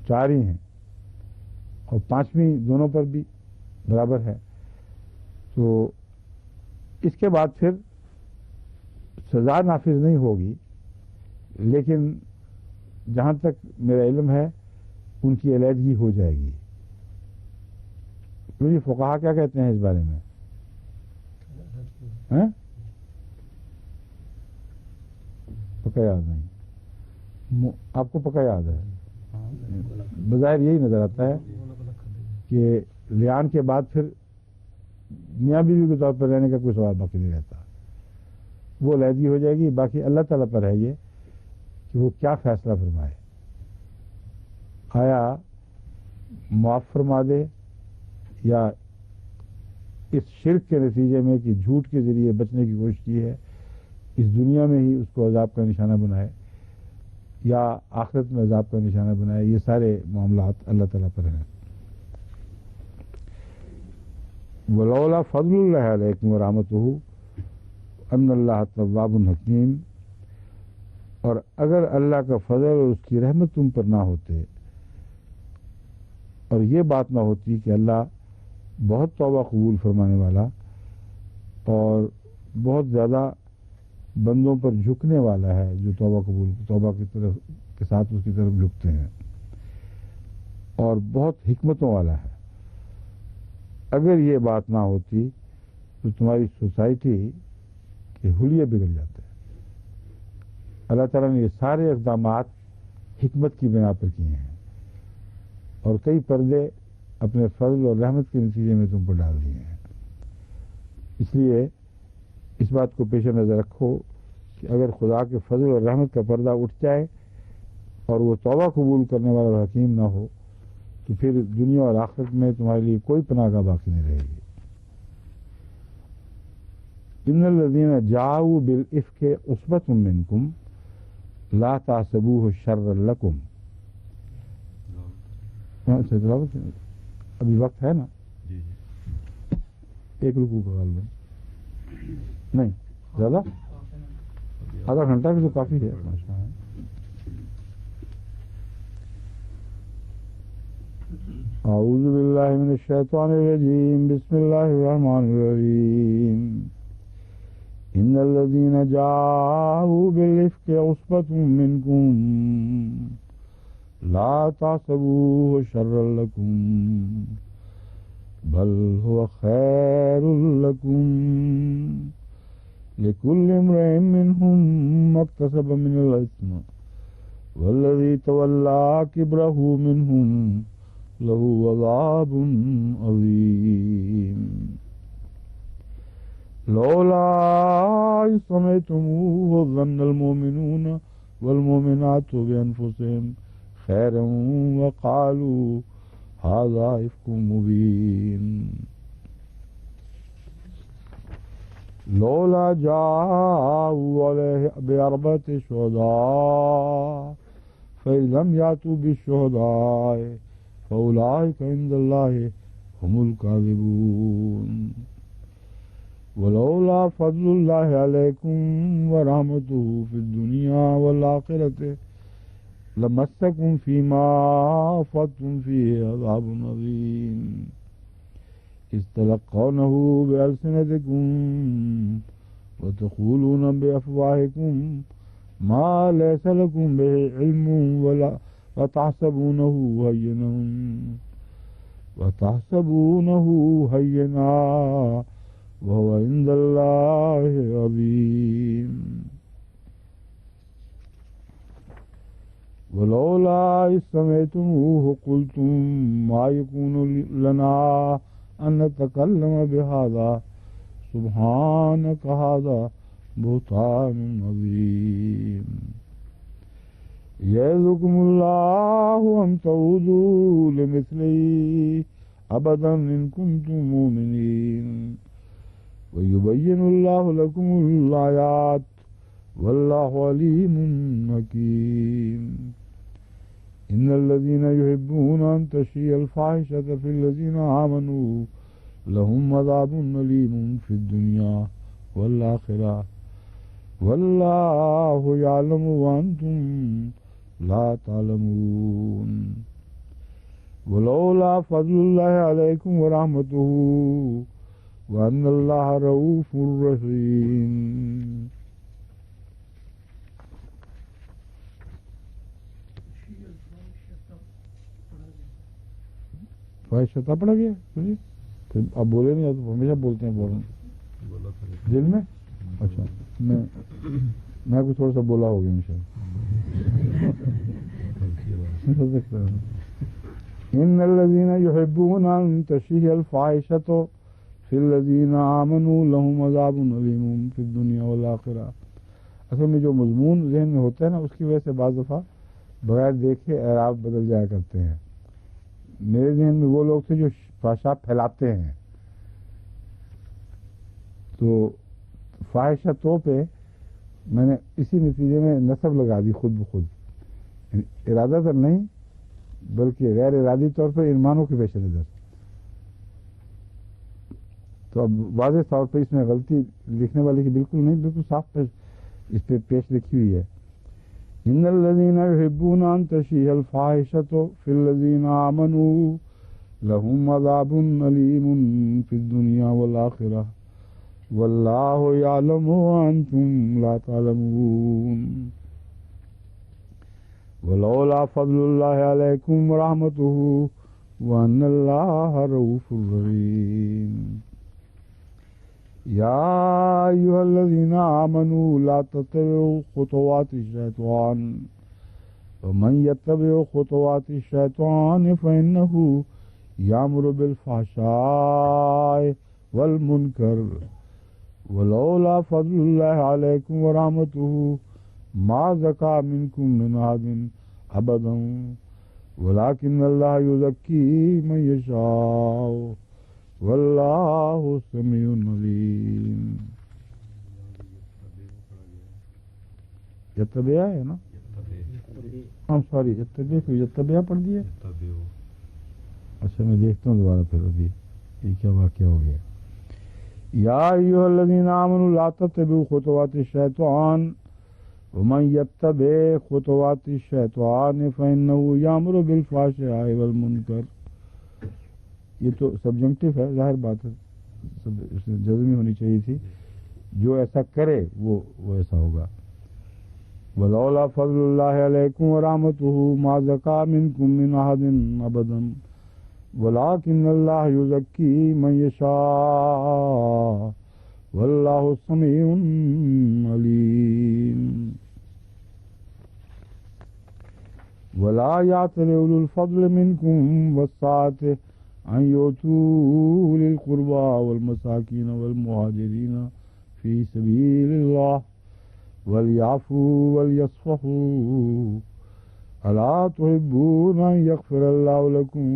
4 ہی ہیں، اور 5ویں دونوں پر بھی برابر ہے. تو اس کے بعد پھر سزا نافذ نہیں ہوگی، لیکن جہاں تک میرا علم ہے ان کی علیحدگی ہو جائے گی. مجھے فقہا کیا کہتے ہیں اس بارے میں؟ پکا یاد نہیں، آپ کو پکا یاد ہے؟ بظاہر یہی نظر آتا ہے کہ لعان کے بعد پھر میاں بیوی کے طور پر رہنے کا کوئی سوال باقی نہیں رہتا، وہ علیحدگی ہو جائے گی. باقی اللہ تعالیٰ پر ہے یہ کہ وہ کیا فیصلہ فرمائے. آیا معاف فرما دے، یا اس شرک کے نتیجے میں کہ جھوٹ کے ذریعے بچنے کی کوشش کی ہے اس دنیا میں ہی اس کو عذاب کا نشانہ بنائے، یا آخرت میں عذاب کا نشانہ بنائے. یہ سارے معاملات اللہ تعالیٰ پر ہیں. ولولا فضل اللہ علیکم ورحمتہ ان اللہ تواب حکیم، اور اگر اللہ کا فضل اور اس کی رحمت تم پر نہ ہوتے، اور یہ بات نہ ہوتی کہ اللہ بہت توبہ قبول فرمانے والا اور بہت زیادہ بندوں پر جھکنے والا ہے، جو توبہ کی طرف کے ساتھ اس کی طرف جھکتے ہیں، اور بہت حکمتوں والا ہے. اگر یہ بات نہ ہوتی تو تمہاری سوسائٹی کے حلیے بگڑ جاتے. اللہ تعالیٰ نے یہ سارے اقدامات حکمت کی بنا پر کیے ہیں، اور کئی پردے اپنے فضل اور رحمت کے نتیجے میں تم پر ڈال دیے ہیں. اس لیے اس بات کو پیش نظر رکھو کہ اگر خدا کے فضل اور رحمت کا پردہ اٹھ جائے اور وہ توبہ قبول کرنے والا اور حکیم نہ ہو، تو پھر دنیا اور آخرت میں تمہارے لیے کوئی پناہ گاہ باقی نہیں رہے گی. ان الذین جاؤوا بالافک عصبۃ منکم لا تحسبوه شرا لکم. ابھی وقت ہے نا؟ ایک رکوع کا غالباً نہیں زیادہ، آدھا گھنٹہ بھی تو کافی ہے. اعوذ باللہ من الشیطان الرجیم، بسم اللہ الرحمن الرحیم. ان الذین جاؤوا بالافک عصبۃ منکم لا تحسبوه شرا لکم بل هو خیر لکم لكل امرئ منهم ما اكتسب من الإثم والذي تولى كبره منهم له عذاب عظيم. لولا إذ سمعتموه ظن المؤمنون والمؤمنات بأنفسهم خيرا وقالوا هذا إفك مبين. لولا جاءوا عليه بأربعة شهداء فإن لم يأتوا بالشهداء فأولئك عند الله هم الكاذبون. ولولا فضل الله عليكم ورحمته في الدنيا والآخرة لمسكم فيما أفضتم فيه عذاب عظيم. إذ تلقونه بألسنتكم وتقولون بأفواهكم ما ليس لكم به علم وتحسبونه هينا وهو عند الله عظيم. ولولا إذ سمعتموه قلتم ما يكون لنا أن نتكلم بهذا سبحانك هذا بهتان عظيم. يعظكم الله أن تعودوا لمثله أبدا إن كنتم مؤمنين ويبين الله لكم الآيات والله عليم حكيم. إن الذين يحبون أن تشيع الفاحشة في الذين آمنوا لهم عذاب أليم في الدنيا والآخرة والله يعلم وأنتم لا تعلمون. ولولا فضل الله عليكم ورحمته وأن الله رؤوف رحيم. فاحشہ پڑا گیا پھر اب بولے نہیں تو ہمیشہ بولتے ہیں دل میں. اچھا میں کچھ تھوڑا سا بولا ہوگا انشاءاللہ. ان الذين يحبون ان تشيع الفاحشة في الذين آمنوا لهم عذاب أليم في الدنيا والآخرة. اصل میں جو مضمون ذہن میں ہوتا ہے نا اس کی وجہ سے بعض دفعہ بغیر دیکھے اعراب بدل جایا کرتے ہیں. میرے ذہن میں وہ لوگ تھے جو فحشا پھیلاتے ہیں، تو فاحشتوں پہ میں نے اسی نتیجے میں نصب لگا دی خود بخود، ارادہ تر نہیں بلکہ غیر ارادی طور پر ایمانوں کے پیش نظر. تو اب واضح طور پہ اس میں غلطی لکھنے والے کی بالکل نہیں، بالکل صاف اس پہ پیش لکھی ہوئی ہے. ان الذين يحبون ان تشيع الفاحشة في الذين آمنوا لهم عذاب أليم في الدنيا والآخرة والله يعلم وأنتم لا تعلمون. ولولا فضل الله عليكم ورحمته وأن الله رؤوف رحيم. يا أيها الذين آمنوا لا تتبعوا خطوات الشيطان ومن يتبع خطوات الشيطان فإنه يأمر بالفحشاء والمنكر ولولا فضل الله عليكم ورحمته ما زكى منكم من أحد أبدا ولكن الله يزكي من يشاء واللہ سمیع علیم. یتبع ہے نا, ہم سوری یتبع پڑھ دیا. اچھا میں دیکھتا ہوں دوبارہ پھر ابھی یہ کیا واقعہ ہو گیا. یا ایھا الذین آمنوا لا تتبعوا خطوات الشیطان ومن یتبع خطوات الشیطان فإنه یأمر بالفحشاء والمنکر. یہ تو سبجنکٹو ہے, ظاہر بات ہے, جزمی ہونی چاہیے تھی. جو ایسا کرے وہ ایسا ہوگا. ولولا فضل اللہ علیکم ورحمتہ ما زکا منکم من احد ابدا ولکن اللہ یزکی من یشاء واللہ سمیع علیم. ولا یأتل اولو الفضل منکم والسعة ان یؤتوا اولي القربى والمساکین والمہاجرین فی سبیل اللہ وَلْيَعْفُوا وَلْيَصْفَحُوا أَلَا تُحِبُّونَ أَن يَغْفِرَ اللَّهُ لَكُمْ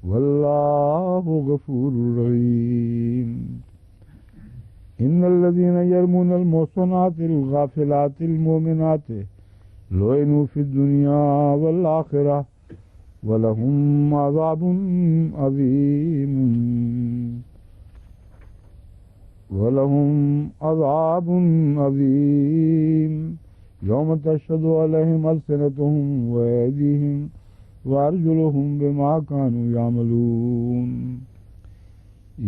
وَاللَّهُ غَفُورٌ رَّحِيمٌ. إِنَّ الَّذِينَ يَرْمُونَ الْمُحْصَنَاتِ الْغَافِلَاتِ الْمُؤْمِنَاتِ لُعِنُوا فِي الدُّنْيَا وَالْآخِرَةِ وَلَهُمْ عَذَابٌ عَظِيمٌ وَلَهُمْ عَذَابٌ عَظِيمٌ يَوْمَ تَشْهَدُ عَلَيْهِمْ أَلْسِنَتُهُمْ وَأَيْدِيهِمْ وَأَرْجُلُهُمْ بِمَا كَانُوا يَعْمَلُونَ.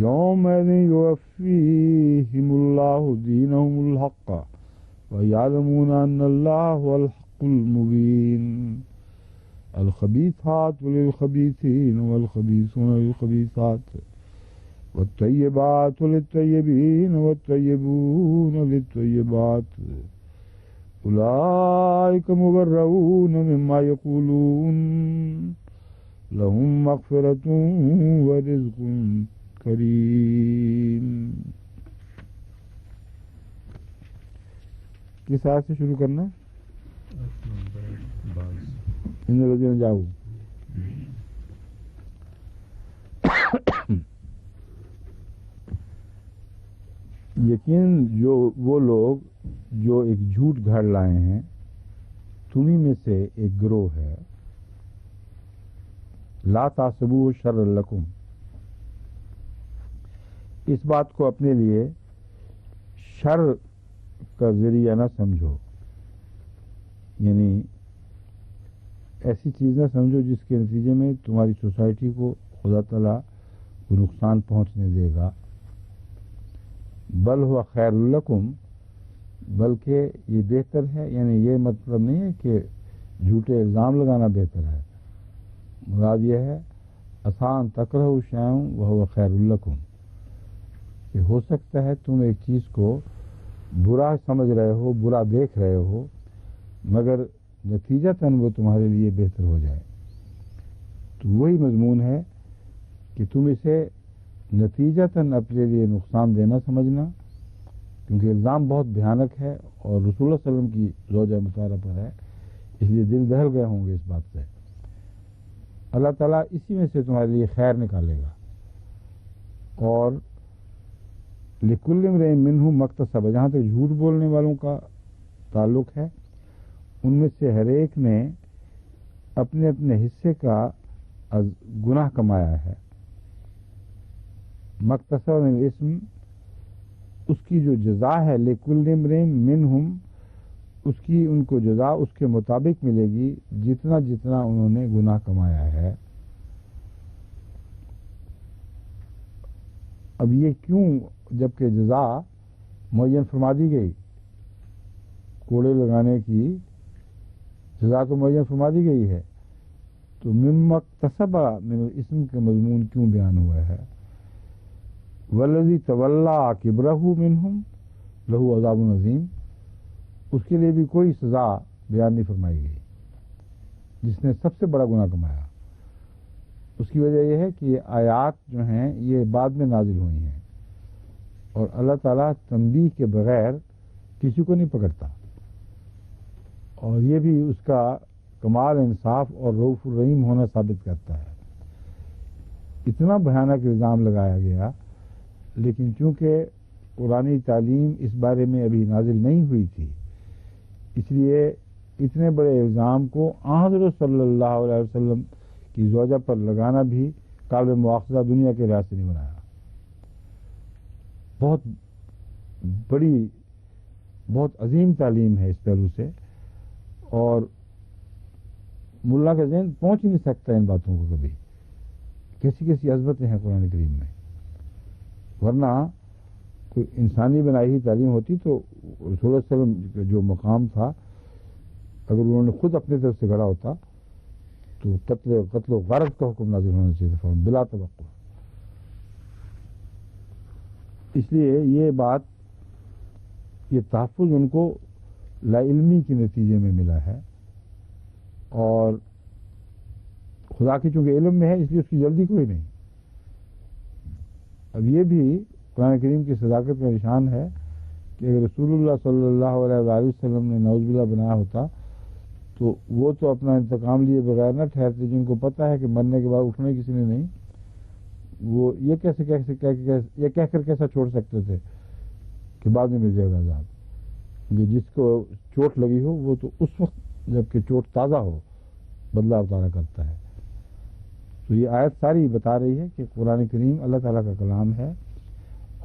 يَوْمَئِذٍ يُوَفِّيهِمُ اللَّهُ دِينَهُمُ الْحَقَّ وَيَعْلَمُونَ أَنَّ اللَّهَ هُوَ الْحَقُّ الْمُبِينُ. الْخَبِيثَاتُ لِلْخَبِيثِينَ وَالْخَبِيثُونَ لِلْخَبِيثَاتِ والطيبات للطيبين والطيبون للطيبات أولئك مبرؤون مما يقولون لهم مغفرة ورزق كريم. کس آیت سے شروع کرنا ہے؟ ان الذین جاؤ. یقین جو وہ لوگ جو ایک جھوٹ گھڑ لائے ہیں تمہیں میں سے ایک گروہ ہے. لا تحسبوہ شرا لکم, اس بات کو اپنے لیے شر کا ذریعہ نہ سمجھو, یعنی ایسی چیز نہ سمجھو جس کے نتیجے میں تمہاری سوسائٹی کو خدا تعالیٰ کو نقصان پہنچنے دے گا. بل ہوا خیر لکم, بلکہ یہ بہتر ہے, یعنی یہ مطلب نہیں ہے کہ جھوٹے الزام لگانا بہتر ہے. مراد یہ ہے آسان تکرہ شیئا وہو خیر لکم, کہ ہو سکتا ہے تم ایک چیز کو برا سمجھ رہے ہو, برا دیکھ رہے ہو, مگر نتیجتاً وہ تمہارے لیے بہتر ہو جائے. تو وہی مضمون ہے کہ تم اسے نتیجتاً اپنے لیے نقصان دینا سمجھنا, کیونکہ الزام بہت بھیانک ہے اور رسول اللہ صلی اللہ علیہ وسلم کی زوجہ مطہرہ پر ہے, اس لیے دل دہل گئے ہوں گے اس بات سے. اللہ تعالیٰ اسی میں سے تمہارے لیے خیر نکالے گا. اور لکل امرئ منہم مکتسب, جہاں تک جھوٹ بولنے والوں کا تعلق ہے, ان میں سے ہر ایک نے اپنے اپنے حصے کا گناہ کمایا ہے. مکتسب من اسم, اس کی جو جزا ہے لکل امرئ منہم, اس کی ان کو جزا اس کے مطابق ملے گی جتنا جتنا انہوں نے گناہ کمایا ہے. اب یہ کیوں, جبکہ جزا معین فرما دی گئی, کوڑے لگانے کی جزا تو معین فرما دی گئی ہے, تو مما اکتسب من الاسم کا مضمون کیوں بیان ہوا ہے؟ والذی تولی کبرہ منہم لہ عذاب عظیم, اس کے لیے بھی کوئی سزا بیان نہیں فرمائی گئی جس نے سب سے بڑا گناہ کمایا. اس کی وجہ یہ ہے کہ یہ آیات جو ہیں یہ بعد میں نازل ہوئی ہیں, اور اللہ تعالیٰ تنبیہ کے بغیر کسی کو نہیں پکڑتا, اور یہ بھی اس کا کمال انصاف اور رؤوف الرحیم ہونا ثابت کرتا ہے. اتنا بھیانک الزام لگایا گیا, لیکن چونکہ قرآنی تعلیم اس بارے میں ابھی نازل نہیں ہوئی تھی, اس لیے اتنے بڑے الزام کو حضرت صلی اللہ علیہ وسلم کی زوجہ پر لگانا بھی قابل مواخذہ دنیا کے لحاظ سے نہیں بنایا. بہت بڑی، بہت عظیم تعلیم ہے اس پہلو سے، اور ملا کا ذہن پہنچ ہی نہیں سکتا ان باتوں کو کبھی. کیسی کیسی عظمتیں ہیں قرآن کریم میں. ورنہ کوئی انسانی بنائی ہوئی تعلیم ہوتی تو رسول اللہ صلی اللہ علیہ وسلم کا جو مقام تھا، اگر انہوں نے خود اپنی طرف سے گڑا ہوتا تو قتل و غارت کا حکم نازل ہونا چاہیے تھا بلا توقع. اس لیے یہ بات، یہ تحفظ ان کو لا علمی کے نتیجے میں ملا ہے، اور خدا کی چونکہ علم میں ہے اس لیے اس کی جلدی کوئی نہیں. اب یہ بھی قرآن کریم کی صداقت کا نشان ہے کہ اگر رسول اللہ صلی اللہ علیہ وآلہ وسلم نے نعوذ باللہ بنایا ہوتا تو وہ تو اپنا انتقام لیے بغیر نہ ٹھہرتے. جن کو پتہ ہے کہ مرنے کے بعد اٹھنے کسی نے نہیں، وہ یہ کہہ کر کیسا چھوڑ سکتے تھے کہ بعد میں مل جائے گا عذاب. کیونکہ جس کو چوٹ لگی ہو وہ تو اس وقت جب کہ چوٹ تازہ ہو بدلہ اتارا کرتا ہے. تو یہ آیت ساری بتا رہی ہے کہ قرآن کریم اللہ تعالیٰ کا کلام ہے،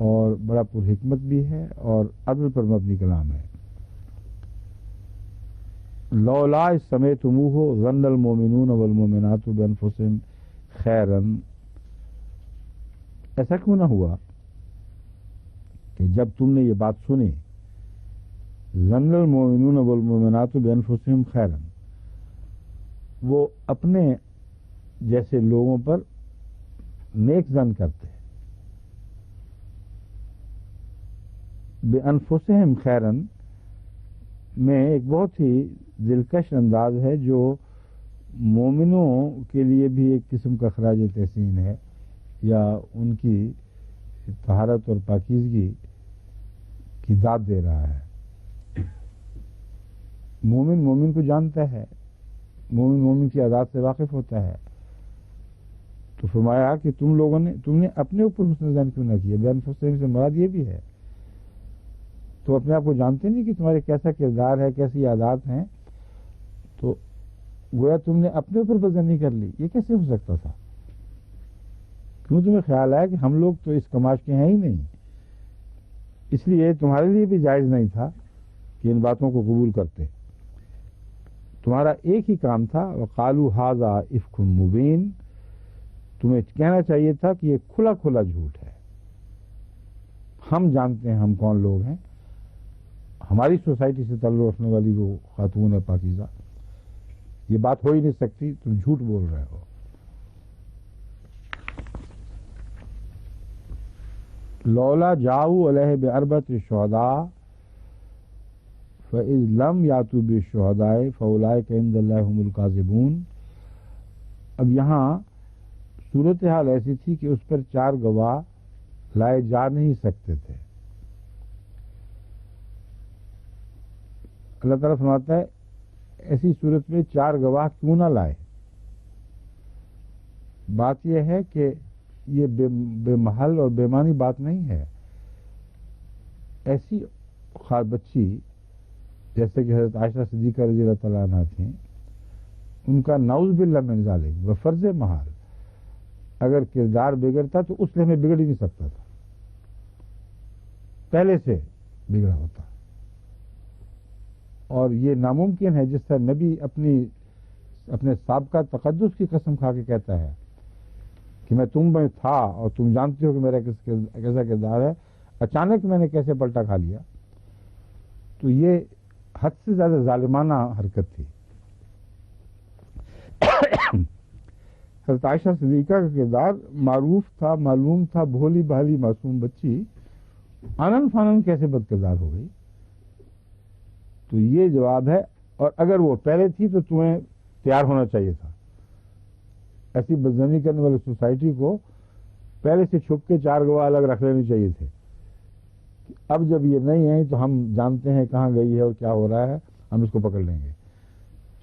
اور بڑا پرحکمت بھی ہے، اور عدل پر مبنی کلام ہے. لولا سمیعتموہ ظن المؤمنون والمؤمنات بانفسہم خیرا، ایسا کیوں نہ ہوا کہ جب تم نے یہ بات سنی، ظن المؤمنون والمؤمنات بانفسہم خیرا، وہ اپنے جیسے لوگوں پر نیک ظن کرتے ہیں. بانفسہم خیرا میں ایک بہت ہی دلکش انداز ہے جو مومنوں کے لیے بھی ایک قسم کا خراج تحسین ہے، یا ان کی طہارت اور پاکیزگی کی داد دے رہا ہے. مومن کو جانتا ہے، مومن کی عادات سے واقف ہوتا ہے. تو فرمایا کہ تم نے اپنے اوپر حسن ظن کیوں نہ کیا. بانفسہم سے مراد یہ بھی ہے، تو اپنے آپ کو جانتے نہیں کہ تمہارے کیسا کردار ہے، کیسی عادات ہیں، تو گویا تم نے اپنے اوپر بزنی کر لی. یہ کیسے ہو سکتا تھا؟ کیوں تمہیں خیال آیا کہ ہم لوگ تو اس کماش کے ہیں ہی نہیں، اس لیے تمہارے لیے بھی جائز نہیں تھا کہ ان باتوں کو قبول کرتے. تمہارا ایک ہی کام تھا، وقالوا ھذا افک مبین، تمہیں کہنا چاہیے تھا کہ یہ کھلا کھلا جھوٹ ہے. ہم جانتے ہیں ہم کون لوگ ہیں، ہماری سوسائٹی سے تعلق رکھنے والی وہ خاتون ہے پاکیزہ، یہ بات ہو ہی نہیں سکتی، تم جھوٹ بول رہے ہو. لولا جاؤ علیہ باربعۃ شہداء فاذ لم یاتوا بالشہداء فاولئک عند اللہ هم الکاذبون. اب یہاں صورتحال ایسی تھی کہ اس پر 4 گواہ لائے جا نہیں سکتے تھے. اللہ تعالیٰ فرماتا ہے ایسی صورت میں 4 گواہ کیوں نہ لائے. بات یہ ہے کہ یہ بے محل اور بے معنی بات نہیں ہے. ایسی خوار بچی جیسے کہ حضرت عائشہ صدیقہ رضی اللہ تعالیٰ عنہ تھیں، ان کا نعوذ باللہ من ذالک بفرض محال اگر کردار بگڑتا تو اس لمحے بگڑ ہی نہیں سکتا تھا، پہلے سے بگڑا ہوتا. اور یہ ناممکن ہے، جس طرح نبی اپنے سابقہ تقدس کی قسم کھا کے کہتا ہے کہ میں تم میں تھا اور تم جانتے ہو کہ میرا کیسا کردار ہے، اچانک میں نے کیسے پلٹا کھا لیا. تو یہ حد سے زیادہ ظالمانہ حرکت تھی. حضرت عائشہ صدیقہ کا کردار معروف تھا، معلوم تھا، بھولی بھالی معصوم بچی آنن فانن کیسے بد کردار ہو گئی. تو یہ جواب ہے. اور اگر وہ پہلے تھی تو تمہیں تیار ہونا چاہیے تھا. ایسی بدزنی کرنے والی سوسائٹی کو پہلے سے چھپ کے 4 گواہ الگ رکھ لینے چاہیے تھے. اب جب یہ نہیں ہے تو ہم جانتے ہیں کہاں گئی ہے اور کیا ہو رہا ہے، ہم اس کو پکڑ لیں گے.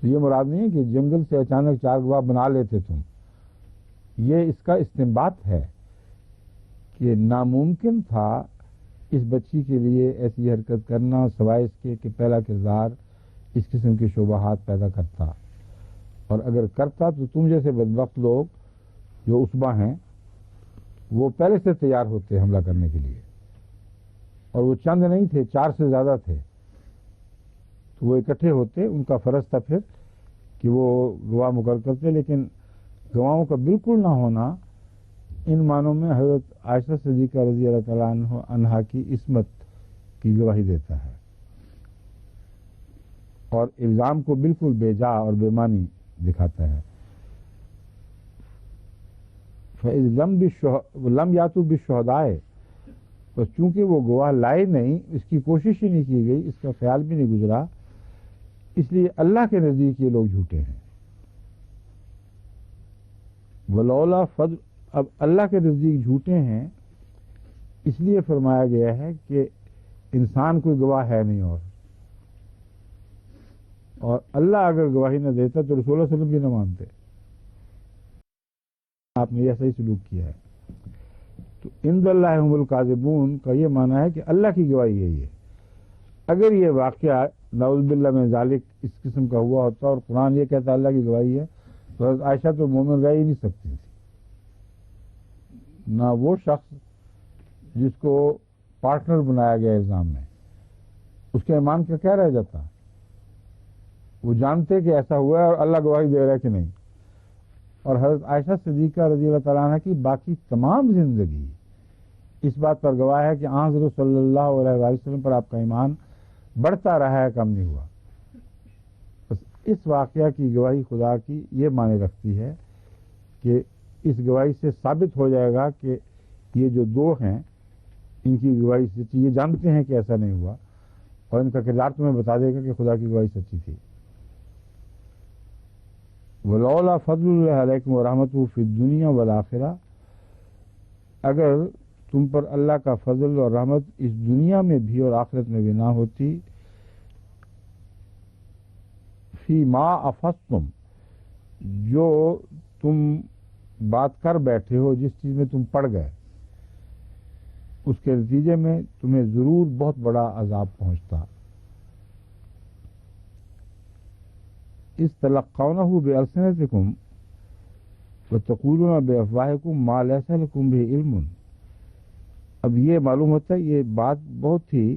تو یہ مراد نہیں ہے کہ جنگل سے اچانک 4 گواہ بنا لیتے تم. یہ اس کا استنباط ہے کہ ناممکن تھا اس بچی کے لیے ایسی حرکت کرنا، سوائے اس کے کہ پہلا کردار اس قسم کے شبہات پیدا کرتا، اور اگر کرتا تو تم جیسے بدبخت لوگ جو عصبہ ہیں وہ پہلے سے تیار ہوتے حملہ کرنے کے لیے، اور وہ چند نہیں تھے، 4 سے زیادہ تھے، تو وہ اکٹھے ہوتے، ان کا فرض تھا پھر کہ وہ گواہ مقرر کرتے، لیکن گواہوں کا بالکل نہ ہونا ان معنوں میں حضرت عائشہ صدیقہ رضی اللہ تعالیٰ عنہا کی عصمت کی گواہی دیتا ہے، اور الزام کو بالکل بے جا اور بے معنی دکھاتا ہے۔ فَإِذْ لَمْ يَأْتُوا بِالشُّهَدَاءِ، بس چونکہ وہ گواہ لائے نہیں، اس کی کوشش ہی نہیں کی گئی، اس کا خیال بھی نہیں گزرا، اس لیے اللہ کے نزدیک یہ لوگ جھوٹے ہیں۔ وَلَوْلَا فَضْلُ، اب اللہ کے نزدیک جھوٹے ہیں اس لیے فرمایا گیا ہے کہ انسان کوئی گواہ ہے نہیں، اور اللہ اگر گواہی نہ دیتا تو رسول اللہ صلی اللہ علیہ وسلم بھی نہ مانتے۔ آپ نے ایسا ہی سلوک کیا ہے، تو عند اللہ هم الکاذبون کا یہ معنی ہے کہ اللہ کی گواہی ہے یہ۔ اگر یہ واقعہ نعوذ باللہ من ذالک اس قسم کا ہوا ہوتا اور قرآن یہ کہتا اللہ کی گواہی ہے، تو حضرت عائشہ تو مومن رہ ہی نہیں سکتی تھی، نہ وہ شخص جس کو پارٹنر بنایا گیا الزام میں، اس کے ایمان کا کیا رہ جاتا؟ وہ جانتے کہ ایسا ہوا ہے اور اللہ گواہی دے رہا ہے کہ نہیں۔ اور حضرت عائشہ صدیقہ رضی اللہ تعالیٰ عنہ کی باقی تمام زندگی اس بات پر گواہ ہے کہ حضرت صلی اللہ علیہ وآلہ وسلم پر آپ کا ایمان بڑھتا رہا ہے، کم نہیں ہوا۔ بس اس واقعہ کی گواہی خدا کی یہ معنی رکھتی ہے کہ اس گواہی سے ثابت ہو جائے گا کہ یہ جو دو ہیں ان کی گواہی سچی، یہ جانتے ہیں کہ ایسا نہیں ہوا، اور ان کا کردار تمہیں بتا دے گا کہ خدا کی گواہی سچی تھی۔ وَلَوْلَا فَضْلُ اللَّهِ عَلَيْكُمْ وَرَحْمَتُهُ فِي الدُّنْيَا وَالْآخِرَةِ، اگر تم پر اللہ کا فضل اور رحمت اس دنیا میں بھی اور آخرت میں بھی نہ ہوتی، فی ما افضتم، جو تم بات کر بیٹھے ہو، جس چیز میں تم پڑ گئے، اس کے نتیجے میں تمہیں ضرور بہت بڑا عذاب پہنچتا۔ اس تلقونہ بألسنتکم وتقولون بأفواہکم ما لیس لکم بہ علم۔ اب یہ معلوم ہوتا ہے یہ بات بہت ہی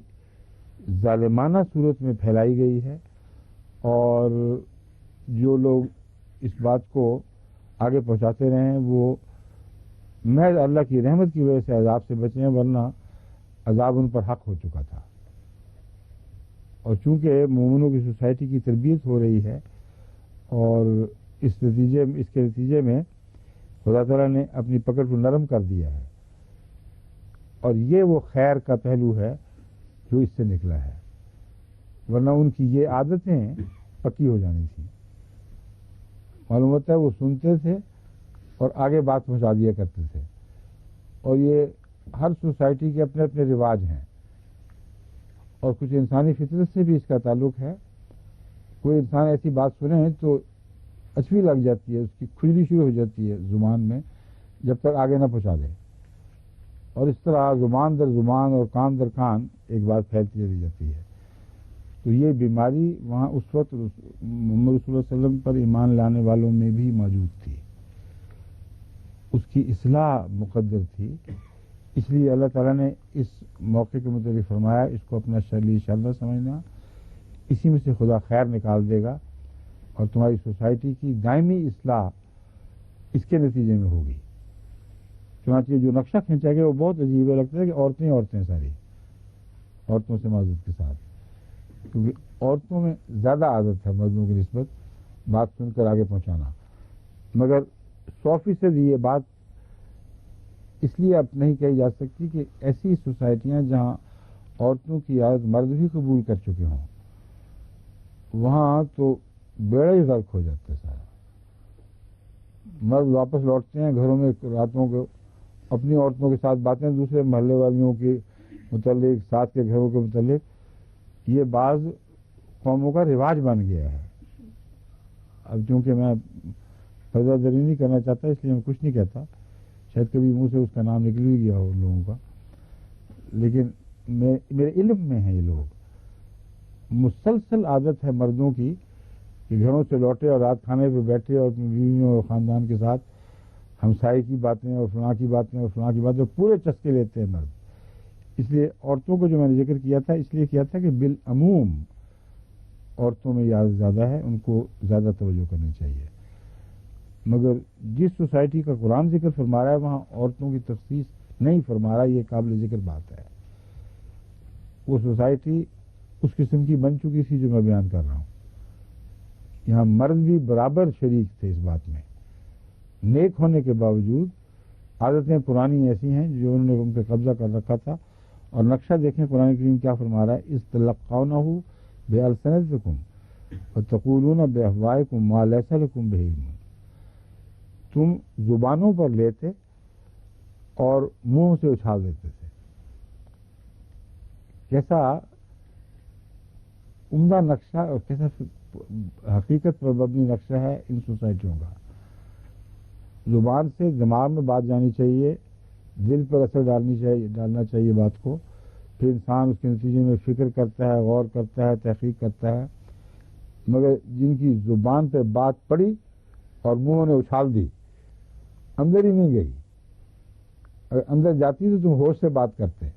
ظالمانہ صورت میں پھیلائی گئی ہے، اور جو لوگ اس بات کو آگے پہنچاتے رہے ہیں وہ محض اللہ کی رحمت کی وجہ سے عذاب سے بچے ہیں، ورنہ عذاب ان پر حق ہو چکا تھا۔ اور چونکہ مومنوں کی سوسائٹی کی تربیت ہو رہی ہے، اور اس کے نتیجے میں خدا تعالیٰ نے اپنی پکڑ کو نرم کر دیا ہے، اور یہ وہ خیر کا پہلو ہے جو اس سے نکلا ہے، ورنہ ان کی یہ عادتیں پکی ہو جانی تھیں۔ معلوم ہوتا ہے وہ سنتے تھے اور آگے بات پہنچا دیا کرتے تھے، اور یہ ہر سوسائٹی کے اپنے اپنے رواج ہیں، اور کچھ انسانی فطرت سے بھی اس کا تعلق ہے۔ کوئی انسان ایسی بات سنے تو اچھی لگ جاتی ہے، اس کی کھجلی شروع ہو جاتی ہے زبان میں، جب تک آگے نہ پہنچا دے، اور اس طرح زبان در زبان اور کان در کان ایک بات پھیلتی چلی جاتی ہے۔ تو یہ بیماری وہاں اس وقت محمد رسول اللہ صلی اللہ علیہ وسلم پر ایمان لانے والوں میں بھی موجود تھی، اس کی اصلاح مقدر تھی، اس لیے اللہ تعالیٰ نے اس موقع کے متعلق فرمایا اس کو اپنا شر نہ سمجھنا، اسی میں سے خدا خیر نکال دے گا، اور تمہاری سوسائٹی کی دائمی اصلاح اس کے نتیجے میں ہوگی۔ چنانچہ جو نقشہ کھینچا گیا وہ بہت عجیب ہے، لگتا ہے کہ عورتیں ساری عورتوں سے معذرت کے ساتھ، کیونکہ عورتوں میں زیادہ عادت ہے مردوں کی نسبت بات سن کر آگے پہنچانا، مگر 100% یہ بات اس لیے اب نہیں کہی جا سکتی کہ ایسی سوسائٹیاں جہاں عورتوں کی عادت مرد بھی قبول کر چکے ہوں، وہاں تو بیڑا ہی غرق ہو جاتا ہے سارا۔ مرد واپس لوٹتے ہیں گھروں میں راتوں کو، اپنی عورتوں کے ساتھ باتیں دوسرے محلے والیوں کے متعلق، ساتھ کے گھروں کے متعلق، یہ بعض قوموں کا رواج بن گیا ہے۔ اب چونکہ میں فضا دری نہیں کرنا چاہتا اس لیے میں کچھ نہیں کہتا، شاید کبھی منہ سے اس کا نام نکل بھی گیا ہو ان لوگوں کا، لیکن میرے علم میں ہیں یہ لوگ، مسلسل عادت ہے مردوں کی کہ گھروں سے لوٹے اور رات کھانے پہ بیٹھے اور اپنی بیویوں اور خاندان کے ساتھ ہمسائے کی باتیں اور فلاں کی باتیں اور فلاں کی باتیں پورے چسکے لیتے ہیں مرد. اس لیے عورتوں کو جو میں نے ذکر کیا تھا اس لیے کیا تھا کہ بالعموم عورتوں میں یاد زیادہ ہے, ان کو زیادہ توجہ کرنی چاہیے. مگر جس سوسائٹی کا قرآن ذکر فرما رہا ہے وہاں عورتوں کی تخصیص نہیں فرما رہا, یہ قابل ذکر بات ہے. وہ سوسائٹی اس قسم کی بن چکی تھی جو میں بیان کر رہا ہوں. یہاں مرد بھی برابر شریک تھے اس بات میں, نیک ہونے کے باوجود عادتیں پرانی ایسی ہیں جو انہوں نے ان پہ قبضہ کر رکھا تھا. اور نقشہ دیکھیں قرآن کریم کیا فرما رہا ہے, استلقونہ بألسنتکم وتقولون بأفواہکم ما لیس لکم بہ علم. تم زبانوں پر لیتے اور منہ سے اچھال دیتے تھے. کیسا عمدہ نقشہ اور کیسا حقیقت پر مبنی نقشہ ہے ان سوسائٹیوں کا. زبان سے دماغ میں بات جانی چاہیے, دل پر اثر ڈالنا چاہیے بات کو, پھر انسان اس کے نتیجے میں فکر کرتا ہے, غور کرتا ہے, تحقیق کرتا ہے. مگر جن کی زبان پہ بات پڑی اور منہوں نے اچھال دی, اندر ہی نہیں گئی. اگر اندر جاتی تو تم ہوش سے بات کرتے,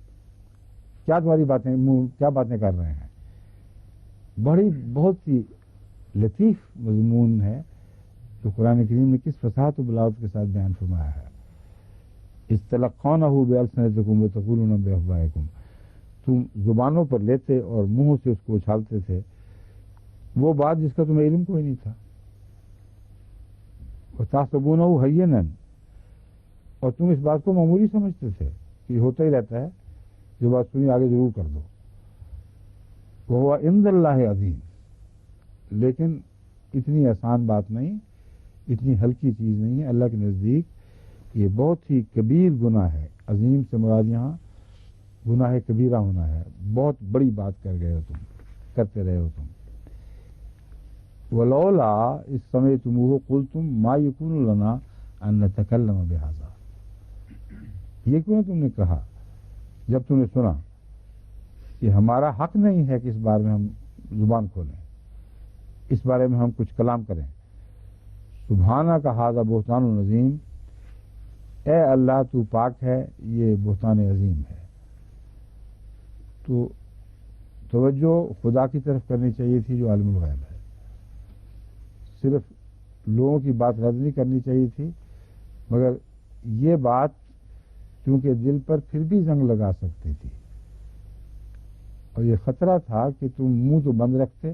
کیا تمہاری باتیں منہ کیا باتیں کر رہے ہیں. بڑی بہت سی لطیف مضمون ہے جو قرآن کریم نے کس فصاحت و بلاغت کے ساتھ بیان فرمایا ہے. استلقونہ بألسنتکم وتقولون بأفواہکم. تم زبانوں پر لیتے اور منہ سے اس کو اچھالتے تھے وہ بات جس کا تمہیں علم کوئی نہیں تھا. وتحسبونہ ہینا, اور تم اس بات کو معمولی سمجھتے تھے کہ یہ ہوتا ہی رہتا ہے, جو بات سنی آگے ضرور کر دو. وہ عند اللہ عظیم, لیکن اتنی آسان بات نہیں, اتنی ہلکی چیز نہیں ہے. اللہ کے نزدیک یہ بہت ہی کبیر گناہ ہے. عظیم سے مراد یہاں گناہ کبیرہ ہونا ہے. بہت بڑی بات کر گئے ہو تم, کرتے رہے ہو تم. ولولا اذ سمعتموہ قلتم ما یکون لنا ان نتکلم بہذا. یہ کیوں تم نے کہا جب تم نے سنا کہ ہمارا حق نہیں ہے کہ اس بارے میں ہم زبان کھولیں, اس بارے میں ہم کچھ کلام کریں. سبحانہ کا ھذا بہتان عظیم, اے اللہ تو پاک ہے, یہ بہتان عظیم ہے. تو توجہ خدا کی طرف کرنی چاہیے تھی جو عالم الغیب ہے. صرف لوگوں کی بات رد نہیں کرنی چاہیے تھی, مگر یہ بات کیونکہ دل پر پھر بھی زنگ لگا سکتی تھی اور یہ خطرہ تھا کہ تم منہ تو بند رکھتے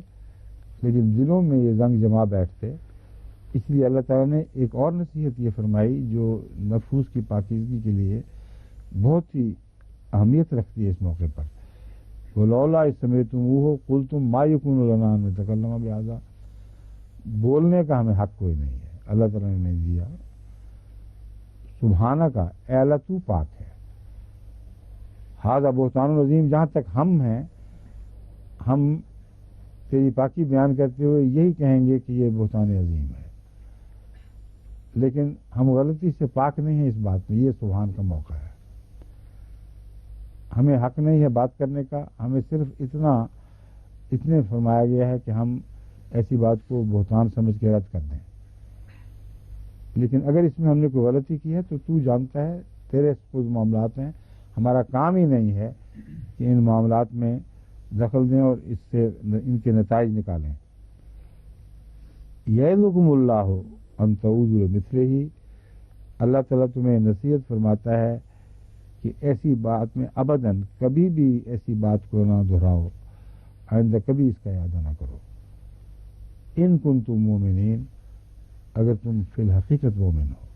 لیکن دلوں میں یہ زنگ جما بیٹھتے. اس لیے اللہ تعالیٰ نے ایک اور نصیحت یہ فرمائی جو نفوس کی پاکیزگی کے لیے بہت ہی اہمیت رکھتی ہے اس موقع پر. ولولا اذ سمعتموہ قلتم ما یکون لنا ان نتکلم بہذا. بولنے کا ہمیں حق کوئی نہیں ہے, اللہ تعالیٰ نے نہیں دیا. سبحانہ کا, اے اللہ تو پاک ہے. ھذا بہتان عظیم, جہاں تک ہم ہیں ہم تیری پاکی بیان کرتے ہوئے یہی کہیں گے کہ یہ بہتان عظیم ہے, لیکن ہم غلطی سے پاک نہیں ہیں اس بات میں. یہ سبحان کا موقع ہے, ہمیں حق نہیں ہے بات کرنے کا. ہمیں صرف اتنے فرمایا گیا ہے کہ ہم ایسی بات کو بہتان سمجھ کے رد کر دیں. لیکن اگر اس میں ہم نے کوئی غلطی کی ہے تو جانتا ہے, تیرے سپرد معاملات ہیں. ہمارا کام ہی نہیں ہے کہ ان معاملات میں دخل دیں اور اس سے ان کے نتائج نکالیں. یعظکم اللہ ان تعودوا لمثلہ, اللہ تعالیٰ تمہیں نصیحت فرماتا ہے کہ ایسی بات میں ابداً کبھی بھی ایسی بات کو نہ دہراؤ, آئندہ کبھی اس کا ارادہ نہ کرو. ان کنتم مومنین, اگر تم فی الحقیقت مومن ہو.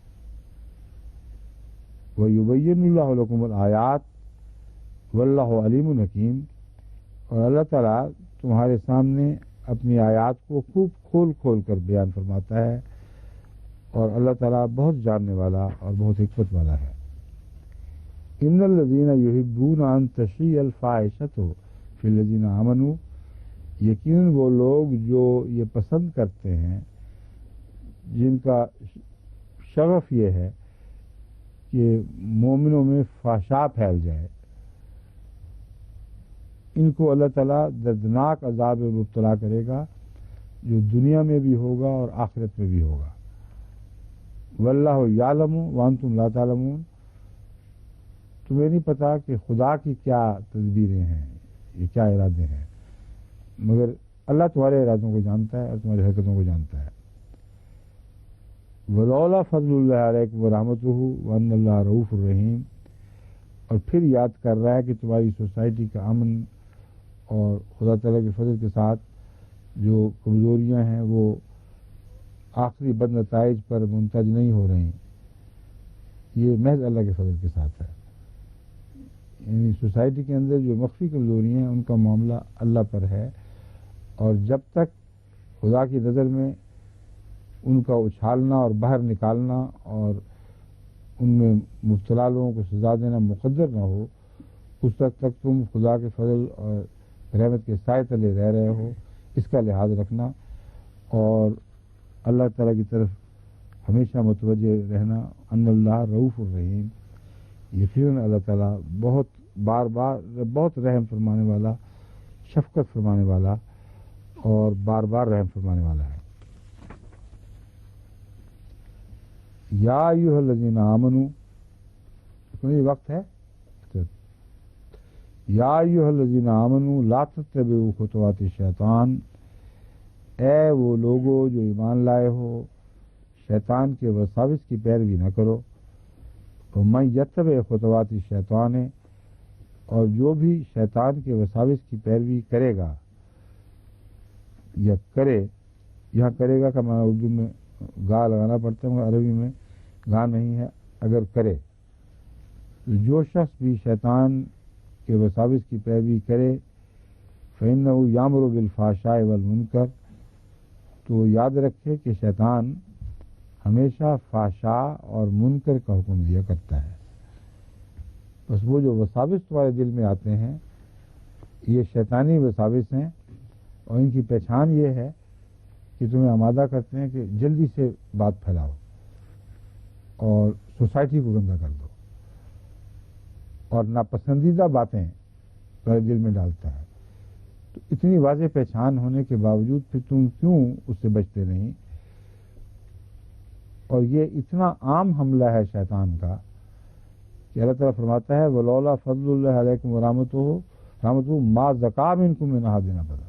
وَيُبَيِّنُ اللَّهُ لَكُمُ الْآيَاتِ وَاللَّهُ عَلِيمٌ حَكِيمٌ, اور اللہ تعالیٰ تمہارے سامنے اپنی آیات کو خوب کھول کھول کر بیان فرماتا ہے, اور اللہ تعالیٰ بہت جاننے والا اور بہت حکمت والا ہے. ان الذین یحبون ان تشیع الفاحشۃ فی الذین آمنوا, یقیناً وہ لوگ جو یہ پسند کرتے ہیں, جن کا شغف یہ ہے کہ مومنوں میں فحشاء پھیل جائے. ان کو اللہ تعالیٰ دردناک عذاب میں مبتلا کرے گا جو دنیا میں بھی ہوگا اور آخرت میں بھی ہوگا. واللہ یعلم وانتم لا تعلمون. تمہیں نہیں پتا کہ خدا کی کیا تدبیریں ہیں، یہ کیا ارادے ہیں، مگر اللہ تمہارے ارادوں کو جانتا ہے اور تمہاری حرکتوں کو جانتا ہے. ولولا فضل اللہ علیکم ورحمتہ وان اللہ رؤوف الرحیم. اور پھر یاد کر رہا ہے کہ تمہاری سوسائٹی کا امن اور خدا تعالیٰ کے فضل کے ساتھ جو کمزوریاں ہیں وہ آخری بد نتائج پر منتج نہیں ہو رہی، یہ محض اللہ کے فضل کے ساتھ ہے. یعنی سوسائٹی کے اندر جو مخفی کمزوریاں ہیں ان کا معاملہ اللہ پر ہے، اور جب تک خدا کی نظر میں ان کا اچھالنا اور باہر نکالنا اور ان میں مبتلا لوگوں کو سزا دینا مقدر نہ ہو، اس وقت تک تم خدا کے فضل اور رحمت کے سائے تلے رہ رہے ہو. اس کا لحاظ رکھنا اور اللہ تعالیٰ کی طرف ہمیشہ متوجہ رہنا. ان اللہ رؤوف الرحیم. یقیناً اللہ تعالیٰ بہت بہت رحم فرمانے والا، شفقت فرمانے والا اور بار بار رحم فرمانے والا ہے. یا ایھا الذین آمنوا. یہ وقت ہے. یا ایھا الذین آمنوا لا تتبعوا خطوات الشیطان. اے وہ لوگو جو ایمان لائے ہو، شیطان کے وساوس کی پیروی نہ کرو. ومن یتبع خطوات الشیطان. اور جو بھی شیطان کے وساوس کی پیروی کرے گا یا کرے، یہاں کرے گا کا معنی اردو میں گا لگانا پڑتا ہے مگر عربی میں گا نہیں ہے. اگر کرے، جو شخص بھی شیطان کے وساوس کی پیروی کرے فإنہ یامر بالفحشاء والمنکر. تو یاد رکھے کہ شیطان ہمیشہ فحشاء اور منکر کا حکم دیا کرتا ہے. بس وہ جو وساوس تمہارے دل میں آتے ہیں یہ شیطانی وساوس ہیں، اور ان کی پہچان یہ ہے کہ تمہیں آمادہ کرتے ہیں کہ جلدی سے بات پھیلاؤ اور سوسائٹی کو گندا کر دو، اور ناپسندیدہ باتیں تمہارے دل میں ڈالتا ہے. تو اتنی واضح پہچان ہونے کے باوجود پھر تم کیوں اس سے بچتے نہیں؟ اور یہ اتنا عام حملہ ہے شیطان کا کہ اللہ تعالیٰ فرماتا ہے ولولا فضل اللہ علیکم ورحمتہ ما زکا منکم من احد ابدا.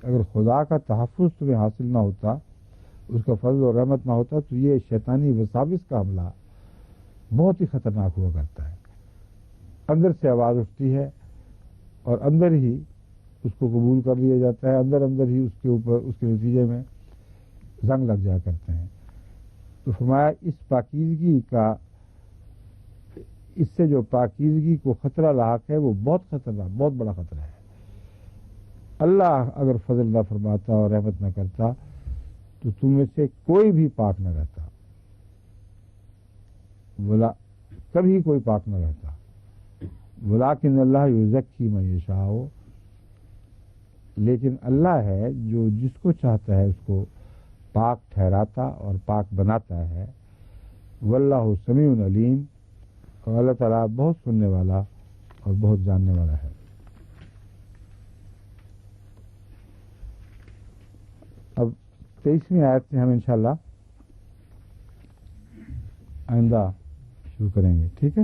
اگر خدا کا تحفظ تمہیں حاصل نہ ہوتا، اس کا فضل اور رحمت نہ ہوتا، تو یہ شیطانی وساوس کا حملہ بہت ہی خطرناک ہوا کرتا ہے. اندر سے آواز اٹھتی ہے اور اندر ہی اس کو قبول کر لیا جاتا ہے، اندر ہی اس کے اوپر اس کے نتیجے میں زنگ لگ جایا کرتے ہیں. تو فرمایا اس پاکیزگی کا، اس سے جو پاکیزگی کو خطرہ لاحق ہے وہ بہت خطرہ، بہت بڑا خطرہ ہے. اللہ اگر فضل نہ فرماتا اور رحمت نہ کرتا تو تم میں سے کوئی بھی پاک نہ رہتا، بولا کبھی کوئی پاک نہ رہتا. ولیکن اللہ یزکی من یشاء. لیکن اللہ ہے جو جس کو چاہتا ہے اس کو پاک ٹھہراتا اور پاک بناتا ہے. واللہ سمیع علیم. اور اللہ تعالیٰ بہت سننے والا اور بہت جاننے والا ہے. اب 23ویں آیت سے ہم انشاءاللہ آئندہ شروع کریں گے. ٹھیک ہے.